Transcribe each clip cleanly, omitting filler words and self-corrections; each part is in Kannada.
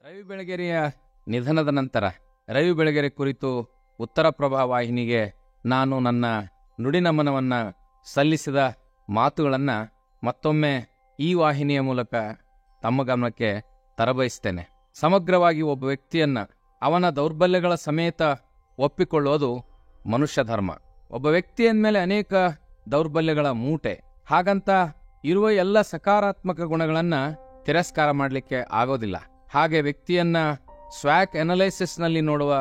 ರವಿ ಬೆಳಗೆರೆಯ ನಿಧನದ ನಂತರ ರವಿ ಬೆಳಗೆರೆ ಕುರಿತು ಉತ್ತರ ಪ್ರಭಾ ವಾಹಿನಿಗೆ ನಾನು ನನ್ನ ನುಡಿನಮನವನ್ನು ಸಲ್ಲಿಸಿದ ಮಾತುಗಳನ್ನು ಮತ್ತೊಮ್ಮೆ ಈ ವಾಹಿನಿಯ ಮೂಲಕ ತಮ್ಮ ಗಮನಕ್ಕೆ ತರಬಯಸ್ತೇನೆ. ಸಮಗ್ರವಾಗಿ ಒಬ್ಬ ವ್ಯಕ್ತಿಯನ್ನು ಅವನ ದೌರ್ಬಲ್ಯಗಳ ಸಮೇತ ಒಪ್ಪಿಕೊಳ್ಳೋದು ಮನುಷ್ಯ ಧರ್ಮ. ಒಬ್ಬ ವ್ಯಕ್ತಿಯ ಮೇಲೆ ಅನೇಕ ದೌರ್ಬಲ್ಯಗಳ ಮೂಟೆ. ಹಾಗಂತ ಇರುವ ಎಲ್ಲ ಸಕಾರಾತ್ಮಕ ಗುಣಗಳನ್ನು ತಿರಸ್ಕಾರ ಮಾಡಲಿಕ್ಕೆ ಆಗೋದಿಲ್ಲ. ಹಾಗೆ ವ್ಯಕ್ತಿಯನ್ನ ಸ್ವ್ಯಾಕ್ ಅನಲೈಸಿಸ್ನಲ್ಲಿ ನೋಡುವ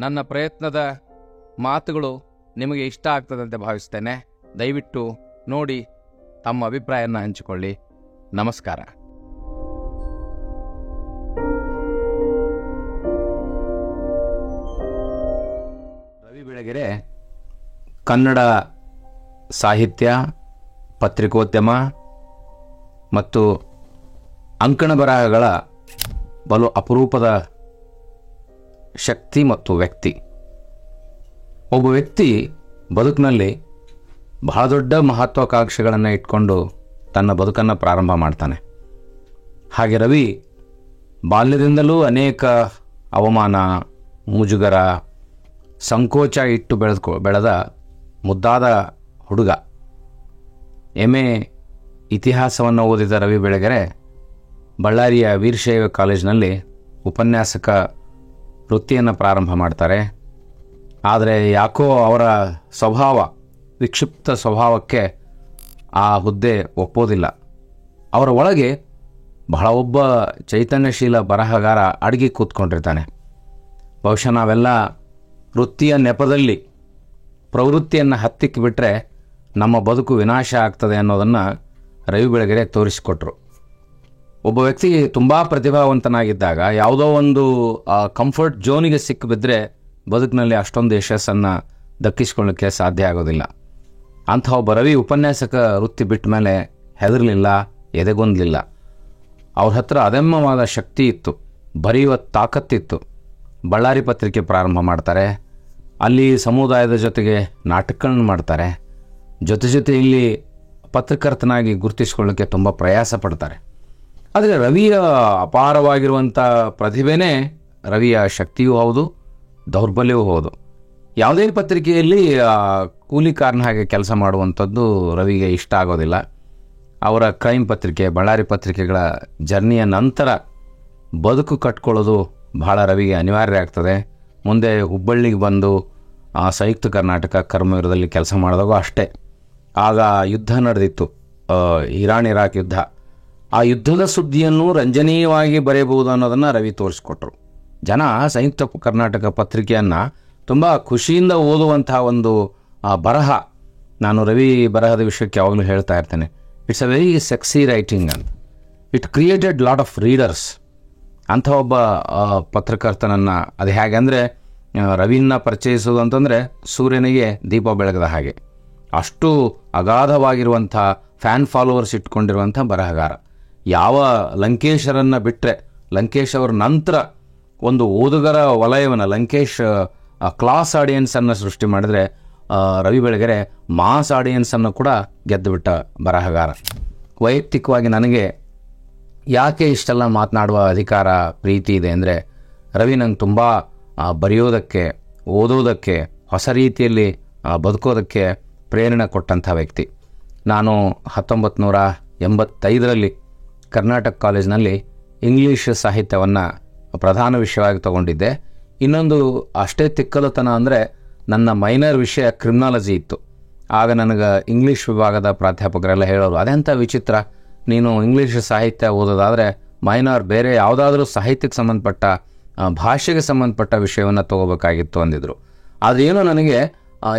ನನ್ನ ಪ್ರಯತ್ನದ ಮಾತುಗಳು ನಿಮಗೆ ಇಷ್ಟ ಆಗ್ತದಂತೆ ಭಾವಿಸ್ತೇನೆ. ದಯವಿಟ್ಟು ನೋಡಿ ತಮ್ಮ ಅಭಿಪ್ರಾಯನ ಹಂಚಿಕೊಳ್ಳಿ. ನಮಸ್ಕಾರ. ರವಿ ಬೆಳಗೆರೆ ಕನ್ನಡ ಸಾಹಿತ್ಯ, ಪತ್ರಿಕೋದ್ಯಮ ಮತ್ತು ಅಂಕಣ ಬರಹಗಳ ಬಲು ಅಪರೂಪದ ಶಕ್ತಿ ಮತ್ತು ವ್ಯಕ್ತಿ. ಒಬ್ಬ ವ್ಯಕ್ತಿ ಬದುಕಿನಲ್ಲಿ ಬಹಳ ದೊಡ್ಡ ಮಹತ್ವಾಕಾಂಕ್ಷೆಗಳನ್ನು ಇಟ್ಕೊಂಡು ತನ್ನ ಬದುಕನ್ನು ಪ್ರಾರಂಭ ಮಾಡ್ತಾನೆ. ಹಾಗೆ ರವಿ ಬಾಲ್ಯದಿಂದಲೂ ಅನೇಕ ಅವಮಾನ, ಮುಜುಗರ, ಸಂಕೋಚ ಇಟ್ಟು ಬೆಳೆದ ಮುದ್ದಾದ ಹುಡುಗ. ಎಂ.ಎ. ಇತಿಹಾಸವನ್ನು ಓದಿದ ರವಿ ಬೆಳಗೆರೆ ಬಳ್ಳಾರಿಯ ವೀರಶೈವ ಕಾಲೇಜಿನಲ್ಲಿ ಉಪನ್ಯಾಸಕ ವೃತ್ತಿಯನ್ನು ಪ್ರಾರಂಭ ಮಾಡ್ತಾರೆ. ಆದರೆ ಯಾಕೋ ಅವರ ಸ್ವಭಾವ, ವಿಕ್ಷಿಪ್ತ ಸ್ವಭಾವಕ್ಕೆ ಆ ಹುದ್ದೆ ಒಪ್ಪೋದಿಲ್ಲ. ಅವರ ಒಳಗೆ ಬಹಳ ಒಬ್ಬ ಚೈತನ್ಯಶೀಲ ಬರಹಗಾರ ಅಡಗಿ ಕೂತ್ಕೊಂಡಿರ್ತಾನೆ. ಬಹುಶಃ ನಾವೆಲ್ಲ ವೃತ್ತಿಯ ನೆಪದಲ್ಲಿ ಪ್ರವೃತ್ತಿಯನ್ನು ಹತ್ತಿಕ್ಕಿ ಬಿಟ್ಟರೆ ನಮ್ಮ ಬದುಕು ವಿನಾಶ ಆಗ್ತದೆ ಅನ್ನೋದನ್ನು ರವಿ ಬೆಳಗೆರೆ ತೋರಿಸಿಕೊಟ್ರು. ಒಬ್ಬ ವ್ಯಕ್ತಿ ತುಂಬ ಪ್ರತಿಭಾವಂತನಾಗಿದ್ದಾಗ ಯಾವುದೋ ಒಂದು ಕಂಫರ್ಟ್ ಝೋನಿಗೆ ಸಿಕ್ಕಿಬಿದ್ದರೆ ಬದುಕಿನಲ್ಲಿ ಅಷ್ಟೊಂದು ಯಶಸ್ಸನ್ನು ದಕ್ಕಿಸ್ಕೊಳ್ಳೋಕ್ಕೆ ಸಾಧ್ಯ ಆಗೋದಿಲ್ಲ. ಅಂಥ ಒಬ್ಬ ರವಿ ಉಪನ್ಯಾಸಕ ವೃತ್ತಿ ಬಿಟ್ಟ ಮೇಲೆ ಹೆದರಲಿಲ್ಲ, ಎದೆಗೊಂದಲಿಲ್ಲ. ಅವ್ರ ಹತ್ರ ಅದಮ್ಯವಾದ ಶಕ್ತಿ ಇತ್ತು, ಬರೆಯುವ ತಾಕತ್ತಿತ್ತು. ಬಳ್ಳಾರಿ ಪತ್ರಿಕೆ ಪ್ರಾರಂಭ ಮಾಡ್ತಾರೆ. ಅಲ್ಲಿ ಸಮುದಾಯದ ಜೊತೆಗೆ ನಾಟಕಗಳನ್ನು ಮಾಡ್ತಾರೆ. ಜೊತೆ ಇಲ್ಲಿ ಪತ್ರಕರ್ತನಾಗಿ ಗುರುತಿಸ್ಕೊಳ್ಳೋಕ್ಕೆ ತುಂಬ ಪ್ರಯಾಸ ಪಡ್ತಾರೆ. ಆದರೆ ರವಿಯ ಅಪಾರವಾಗಿರುವಂಥ ಪ್ರತಿಭೆನೇ ರವಿಯ ಶಕ್ತಿಯೂ ಹೌದು, ದೌರ್ಬಲ್ಯವೂ ಹೌದು. ಯಾವುದೇ ಪತ್ರಿಕೆಯಲ್ಲಿ ಕೂಲಿಕಾರನ ಹಾಗೆ ಕೆಲಸ ಮಾಡುವಂಥದ್ದು ರವಿಗೆ ಇಷ್ಟ ಆಗೋದಿಲ್ಲ. ಅವರ ಕ್ರೈಮ್ ಪತ್ರಿಕೆ, ಬಳ್ಳಾರಿ ಪತ್ರಿಕೆಗಳ ಜರ್ನಿಯ ನಂತರ ಬದುಕು ಕಟ್ಕೊಳ್ಳೋದು ಬಹಳ ರವಿಗೆ ಅನಿವಾರ್ಯ ಆಗ್ತದೆ. ಮುಂದೆ ಹುಬ್ಬಳ್ಳಿಗೆ ಬಂದು ಸಂಯುಕ್ತ ಕರ್ನಾಟಕ ಕರ್ಮವೀರದಲ್ಲಿ ಕೆಲಸ ಮಾಡಿದಾಗೂ ಅಷ್ಟೇ. ಆಗ ಯುದ್ಧ ನಡೆದಿತ್ತು, ಇರಾನ್-ಇರಾಕ್ ಯುದ್ಧ. ಆ ಯುದ್ಧದ ಸುದ್ದಿಯನ್ನು ರಂಜನೀಯವಾಗಿ ಬರೆಯಬಹುದು ಅನ್ನೋದನ್ನು ರವಿ ತೋರಿಸ್ಕೊಟ್ರು. ಜನ ಸಂಯುಕ್ತ ಕರ್ನಾಟಕ ಪತ್ರಿಕೆಯನ್ನು ತುಂಬ ಖುಷಿಯಿಂದ ಓದುವಂತಹ ಒಂದು ಬರಹ. ನಾನು ರವಿ ಬರಹದ ವಿಷಯಕ್ಕೆ ಯಾವಾಗಲೂ ಹೇಳ್ತಾ ಇರ್ತೇನೆ, it's a very sexy writing ಅಂತ. It created lot of readers. ಅಂಥ ಒಬ್ಬ ಪತ್ರಕರ್ತನನ್ನು ಅದು ಹೇಗೆ ಅಂದರೆ, ರವಿನ ಪರಿಚಯಿಸೋದು ಅಂತಂದರೆ ಸೂರ್ಯನಿಗೆ ದೀಪ ಬೆಳಗದ ಹಾಗೆ. ಅಷ್ಟು ಅಗಾಧವಾಗಿರುವಂಥ ಫ್ಯಾನ್ ಫಾಲೋವರ್ಸ್ ಇಟ್ಕೊಂಡಿರುವಂಥ ಬರಹಗಾರ. ಯಾವ ಲಂಕೇಶರನ್ನು ಬಿಟ್ಟರೆ, ಲಂಕೇಶ್ ಅವರ ನಂತರ ಒಂದು ಓದುಗರ ವಲಯವನ್ನು, ಲಂಕೇಶ್ ಕ್ಲಾಸ್ ಆಡಿಯನ್ಸನ್ನು ಸೃಷ್ಟಿ ಮಾಡಿದರೆ, ರವಿ ಬೆಳಗೆರೆ ಮಾಸ್ ಆಡಿಯನ್ಸನ್ನು ಕೂಡ ಗೆದ್ದುಬಿಟ್ಟ ಬರಹಗಾರ. ವೈಯಕ್ತಿಕವಾಗಿ ನನಗೆ ಯಾಕೆ ಇಷ್ಟೆಲ್ಲ ಮಾತನಾಡುವ ಅಧಿಕಾರ, ಪ್ರೀತಿ ಇದೆ ಅಂದರೆ, ರವಿ ನಂಗೆ ತುಂಬ ಬರೆಯೋದಕ್ಕೆ, ಓದೋದಕ್ಕೆ, ಹೊಸ ರೀತಿಯಲ್ಲಿ ಬದುಕೋದಕ್ಕೆ ಪ್ರೇರಣೆ ಕೊಟ್ಟಂಥ ವ್ಯಕ್ತಿ. ನಾನು 1985ರಲ್ಲಿ ಕರ್ನಾಟಕ ಕಾಲೇಜಿನಲ್ಲಿ ಇಂಗ್ಲೀಷ್ ಸಾಹಿತ್ಯವನ್ನು ಪ್ರಧಾನ ವಿಷಯವಾಗಿ ತಗೊಂಡಿದ್ದೆ. ಇನ್ನೊಂದು ಅಷ್ಟೇ ತಿಕ್ಕಲತನ ಅಂದರೆ, ನನ್ನ ಮೈನರ್ ವಿಷಯ ಕ್ರಿಮಿನಾಲಜಿ ಇತ್ತು. ಆಗ ನನಗೆ ಇಂಗ್ಲೀಷ್ ವಿಭಾಗದ ಪ್ರಾಧ್ಯಾಪಕರೆಲ್ಲ ಹೇಳೋರು, ಅದೆಂಥ ವಿಚಿತ್ರ, ನೀನು ಇಂಗ್ಲೀಷ್ ಸಾಹಿತ್ಯ ಓದೋದಾದರೆ ಮೈನರ್ ಬೇರೆ ಯಾವುದಾದ್ರೂ ಸಾಹಿತ್ಯಕ್ಕೆ ಸಂಬಂಧಪಟ್ಟ, ಭಾಷೆಗೆ ಸಂಬಂಧಪಟ್ಟ ವಿಷಯವನ್ನು ತಗೋಬೇಕಾಗಿತ್ತು ಅಂದಿದ್ರು. ಆದರೆ ಏನೋ ನನಗೆ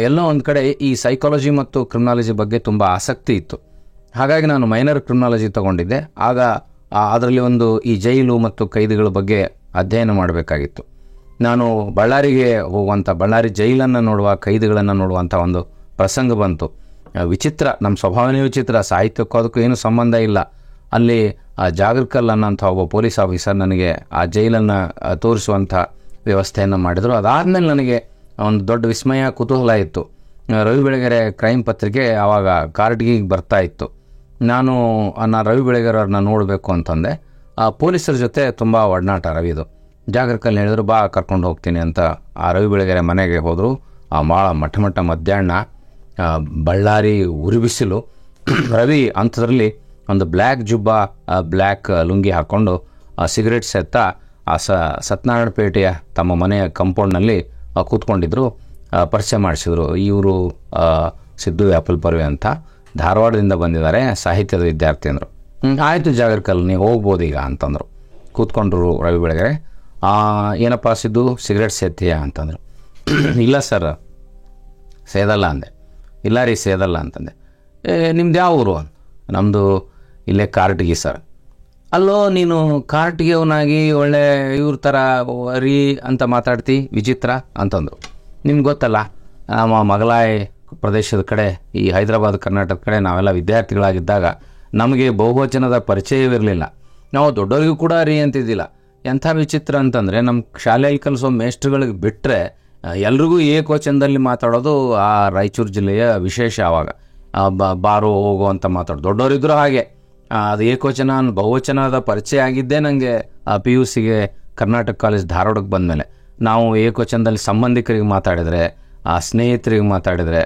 ಎಲ್ಲೋ ಒಂದು ಕಡೆ ಈ ಸೈಕಾಲಜಿ ಮತ್ತು ಕ್ರಿಮಿನಾಲಜಿ ಬಗ್ಗೆ ತುಂಬ ಆಸಕ್ತಿ ಇತ್ತು. ಹಾಗಾಗಿ ನಾನು ಮೈನರ್ ಕ್ರಿಮಿನಾಲಜಿ ತಗೊಂಡಿದ್ದೆ. ಆಗ ಅದರಲ್ಲಿ ಒಂದು ಈ ಜೈಲು ಮತ್ತು ಕೈದಿಗಳ ಬಗ್ಗೆ ಅಧ್ಯಯನ ಮಾಡಬೇಕಾಗಿತ್ತು. ನಾನು ಬಳ್ಳಾರಿಗೆ ಹೋಗುವಂಥ, ಬಳ್ಳಾರಿ ಜೈಲನ್ನು ನೋಡುವ, ಕೈದಿಗಳನ್ನು ನೋಡುವಂಥ ಒಂದು ಪ್ರಸಂಗ ಬಂತು. ವಿಚಿತ್ರ, ನಮ್ಮ ಸ್ವಭಾವನೇ ವಿಚಿತ್ರ, ಸಾಹಿತ್ಯಕ್ಕೂ ಅದಕ್ಕೂ ಏನೂ ಸಂಬಂಧ ಇಲ್ಲ. ಅಲ್ಲಿ ಜಾಗರ್ಕಲ್ ಅನ್ನೋಂಥ ಒಬ್ಬ ಪೊಲೀಸ್ ಆಫೀಸರ್ ನನಗೆ ಆ ಜೈಲನ್ನು ತೋರಿಸುವಂಥ ವ್ಯವಸ್ಥೆಯನ್ನು ಮಾಡಿದರು. ಅದಾದಮೇಲೆ ನನಗೆ ಒಂದು ದೊಡ್ಡ ವಿಸ್ಮಯ, ಕುತೂಹಲ ಇತ್ತು. ರವಿ ಬೆಳಗೆರೆ ಕ್ರೈಮ್ ಪತ್ರಿಕೆ ಆವಾಗ ಕಾರ್ಡ್ಗಿಗೆ ಬರ್ತಾ ಇತ್ತು. ನಾನು ರವಿ ಬೆಳಗೆರೆ ಅವ್ರನ್ನ ನೋಡಬೇಕು ಅಂತಂದೆ. ಪೊಲೀಸರ ಜೊತೆ ತುಂಬ ಒಡನಾಟ ರವಿದು. ಜಾಗರಕಲ್ಲಿ ಹೇಳಿದ್ರು ಬಾ ಕರ್ಕೊಂಡು ಹೋಗ್ತೀನಿ ಅಂತ ಆ ರವಿ ಬೆಳಗೆರೆ ಮನೆಗೆ ಹೋದರು. ಭಾಳ ಮಟ್ಟ ಮಧ್ಯಾಹ್ನ, ಬಳ್ಳಾರಿ ಉರಿಬಿಸಿಲು. ರವಿ ಅಂಥದ್ರಲ್ಲಿ ಒಂದು ಬ್ಲ್ಯಾಕ್ ಜುಬ್ಬ, ಬ್ಲ್ಯಾಕ್ ಲುಂಗಿ ಹಾಕ್ಕೊಂಡು ಸಿಗರೇಟ್ ಸೇತ್ತ ಆ ಸತ್ಯನಾರಾಯಣ ಪೇಟೆಯ ತಮ್ಮ ಮನೆಯ ಕಂಪೌಂಡ್ನಲ್ಲಿ ಕೂತ್ಕೊಂಡಿದ್ರು. ಪರಿಚಯ ಮಾಡಿಸಿದ್ರು, ಇವರು ಸಿದ್ದು ಆ್ಯಪಲ್ ಪರ್ವೆ ಅಂತ, ಧಾರವಾಡದಿಂದ ಬಂದಿದ್ದಾರೆ, ಸಾಹಿತ್ಯದ ವಿದ್ಯಾರ್ಥಿ ಅಂದರು. ಆಯಿತು ಜಾಗರಕಲ್, ನೀವು ಹೋಗ್ಬೋದು ಈಗ ಅಂತಂದರು. ಕೂತ್ಕೊಂಡ್ರು ರವಿ ಬೆಳಗೆರೆ. ಏನಪ್ಪ ಸಿದ್ದು, ಸಿಗರೇಟ್ ಸೇತೀಯಾ ಅಂತಂದರು. ಇಲ್ಲ ಸರ್ ಸೇದಲ್ಲ ಅಂದೆ. ಇಲ್ಲ ರೀ ಸೇದಲ್ಲ ಅಂತಂದೆ. ನಿಮ್ದು ಯಾವ ಊರು? ನಮ್ಮದು ಇಲ್ಲೇ ಕಾರಟಗಿ ಸರ್. ಅಲ್ಲೋ ನೀನು ಕಾರಟಗಿಯವನಾಗಿ ಒಳ್ಳೆ ಇವ್ರ ಥರ ರೀ ಅಂತ ಮಾತಾಡ್ತಿ, ವಿಚಿತ್ರ ಅಂತಂದರು. ನಿಮ್ಗೆ ಗೊತ್ತಲ್ಲ, ನಮ್ಮ ಮಗಲಾಯ್ ಪ್ರದೇಶದ ಕಡೆ, ಈ ಹೈದರಾಬಾದ್ ಕರ್ನಾಟಕದ ಕಡೆ ನಾವೆಲ್ಲ ವಿದ್ಯಾರ್ಥಿಗಳಾಗಿದ್ದಾಗ ನಮಗೆ ಬಹುವಚನದ ಪರಿಚಯವಿರಲಿಲ್ಲ. ನಾವು ದೊಡ್ಡವರಿಗೂ ಕೂಡ ರೀ ಅಂತಿದ್ದಿಲ್ಲ. ಎಂಥ ವಿಚಿತ್ರ ಅಂತಂದರೆ, ನಮ್ಮ ಶಾಲೆಯಲ್ಲಿ ಕಲಿಸೋ ಮೇಸ್ಟ್ರುಗಳಿಗೆ ಬಿಟ್ಟರೆ ಎಲ್ರಿಗೂ ಏಕವಚನದಲ್ಲಿ ಮಾತಾಡೋದು ಆ ರಾಯಚೂರು ಜಿಲ್ಲೆಯ ವಿಶೇಷ. ಆವಾಗ ಬಾರೋ ಹೋಗೋ ಅಂತ ಮಾತಾಡೋದು. ದೊಡ್ಡವರಿದ್ದರೂ ಹಾಗೆ. ಅದು ಏಕವಚನ ಬಹುವಚನದ ಪರಿಚಯ ಆಗಿದ್ದೇ ನನಗೆ PUCಗೆ ಕರ್ನಾಟಕ ಕಾಲೇಜ್ ಧಾರವಾಡಕ್ಕೆ ಬಂದಮೇಲೆ. ನಾವು ಏಕವಚನದಲ್ಲಿ ಸಂಬಂಧಿಕರಿಗೆ ಮಾತಾಡಿದರೆ, ಸ್ನೇಹಿತರಿಗೆ ಮಾತಾಡಿದರೆ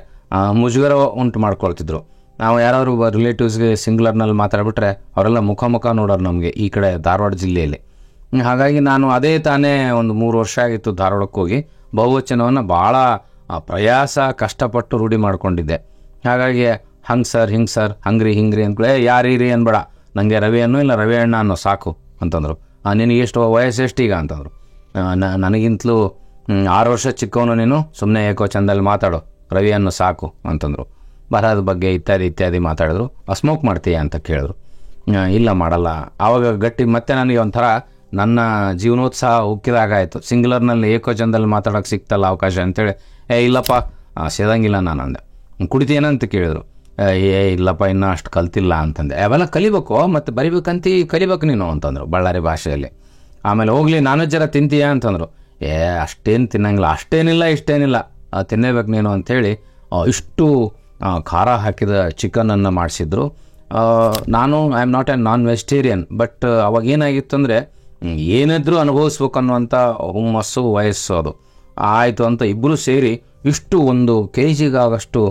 ಮುಜುಗರ ಉಂಟು ಮಾಡ್ಕೊಳ್ತಿದ್ರು. ನಾವು ಯಾರಾದ್ರು ರಿಲೇಟಿವ್ಸ್ಗೆ ಸಿಂಗ್ಯುಲರ್ನಲ್ಲಿ ಮಾತಾಡ್ಬಿಟ್ರೆ ಅವರೆಲ್ಲ ಮುಖ ನೋಡೋರು ನಮಗೆ ಈ ಕಡೆ ಧಾರವಾಡ ಜಿಲ್ಲೆಯಲ್ಲಿ. ಹಾಗಾಗಿ ನಾನು ಅದೇ ತಾನೇ ಒಂದು 3 ವರ್ಷ ಆಗಿತ್ತು ಧಾರವಾಡಕ್ಕೆ ಹೋಗಿ ಬಹುವಚನವನ್ನು ಭಾಳ ಪ್ರಯಾಸ ಕಷ್ಟಪಟ್ಟು ರೂಢಿ ಮಾಡ್ಕೊಂಡಿದ್ದೆ. ಹಾಗಾಗಿ ಹಂಗೆ ಸರ್, ಹಿಂಗೆ ಸರ್, ಹಂಗ್ರಿ ಹಿಂಗ್ರಿ ಅಂದ್ಕೊಳ್ಳೆ, ಯಾರೀರಿ ಅನ್ಬೇಡ, ನನಗೆ ರವಿ ಅನ್ನೋ ಇಲ್ಲ ರವಿ ಅಣ್ಣ ಅನ್ನೋ ಸಾಕು ಅಂತಂದರು. ನಿನಗೆ ಎಷ್ಟು ವಯಸ್ಸು ಎಷ್ಟೀಗ ಅಂತಂದರು. ನನಗಿಂತಲೂ 6 ವರ್ಷ ಚಿಕ್ಕವನು, ನೀನು ಸುಮ್ಮನೆ ಏಕವಚನದಲ್ಲಿ ಮಾತಾಡು, ರವಿ ಅನ್ನೋ ಸಾಕು ಅಂತಂದರು. ಬರಹದ ಬಗ್ಗೆ ಇತ್ಯಾದಿ ಮಾತಾಡಿದ್ರು. ಸ್ಮೋಕ್ ಮಾಡ್ತೀಯಾ ಅಂತ ಕೇಳಿದ್ರು. ಇಲ್ಲ ಮಾಡಲ್ಲ. ಆವಾಗ ಗಟ್ಟಿ ಮತ್ತೆ ನನಗೆ ಒಂಥರ ನನ್ನ ಜೀವನೋತ್ಸಾಹ ಉಕ್ಕಿದಾಗಾಯಿತು. ಸಿಂಗ್ಯುಲರ್ನಲ್ಲಿ ಏಕವಚನದಲ್ಲಿ ಮಾತಾಡೋಕೆ ಸಿಕ್ತಲ್ಲ ಅವಕಾಶ ಅಂತೇಳಿ, ಇಲ್ಲಪ್ಪ ಸೇದಂಗಿಲ್ಲ ನಾನು ಅಂದೆ. ಕುಡಿತೀಯೇನಂತ ಕೇಳಿದ್ರು. ಇಲ್ಲಪ್ಪ ಇನ್ನೂ ಅಷ್ಟು ಕಲ್ತಿಲ್ಲ ಅಂತಂದೆ. ಅವೆಲ್ಲ ಕಲಿಬೇಕು, ಮತ್ತು ಬರಿಬೇಕಂತ ಕಲಿಬೇಕು ನೀನು ಅಂತಂದರು ಬಳ್ಳಾರಿ ಭಾಷೆಯಲ್ಲಿ. ಆಮೇಲೆ ಹೋಗ್ಲಿ ನಾನ್ ವೆಜ್ ಜರ ತಿಂತೀಯಾ ಅಂತಂದರು. ಅಷ್ಟೇನು ತಿನ್ನಂಗಿಲ್ಲ, ಅಷ್ಟೇನಿಲ್ಲ ಇಷ್ಟೇನಿಲ್ಲ, ತಿನ್ನೇಬೇಕು ನೀನು ಅಂಥೇಳಿ ಇಷ್ಟು ಖಾರ ಹಾಕಿದ ಚಿಕನನ್ನು ಮಾಡಿಸಿದ್ರು. ನಾನು I am not A non vegetarian, but ಅವಾಗ ಏನಾಗಿತ್ತು ಅಂದರೆ ಏನಾದರೂ ಅನುಭವಿಸ್ಬೇಕು ಅನ್ನುವಂಥ ಹುಮ್ಮಸ್ಸು, ವಯಸ್ಸು ಅದು ಆಯಿತು ಅಂತ ಇಬ್ಬರು ಸೇರಿ ಇಷ್ಟು 1 kg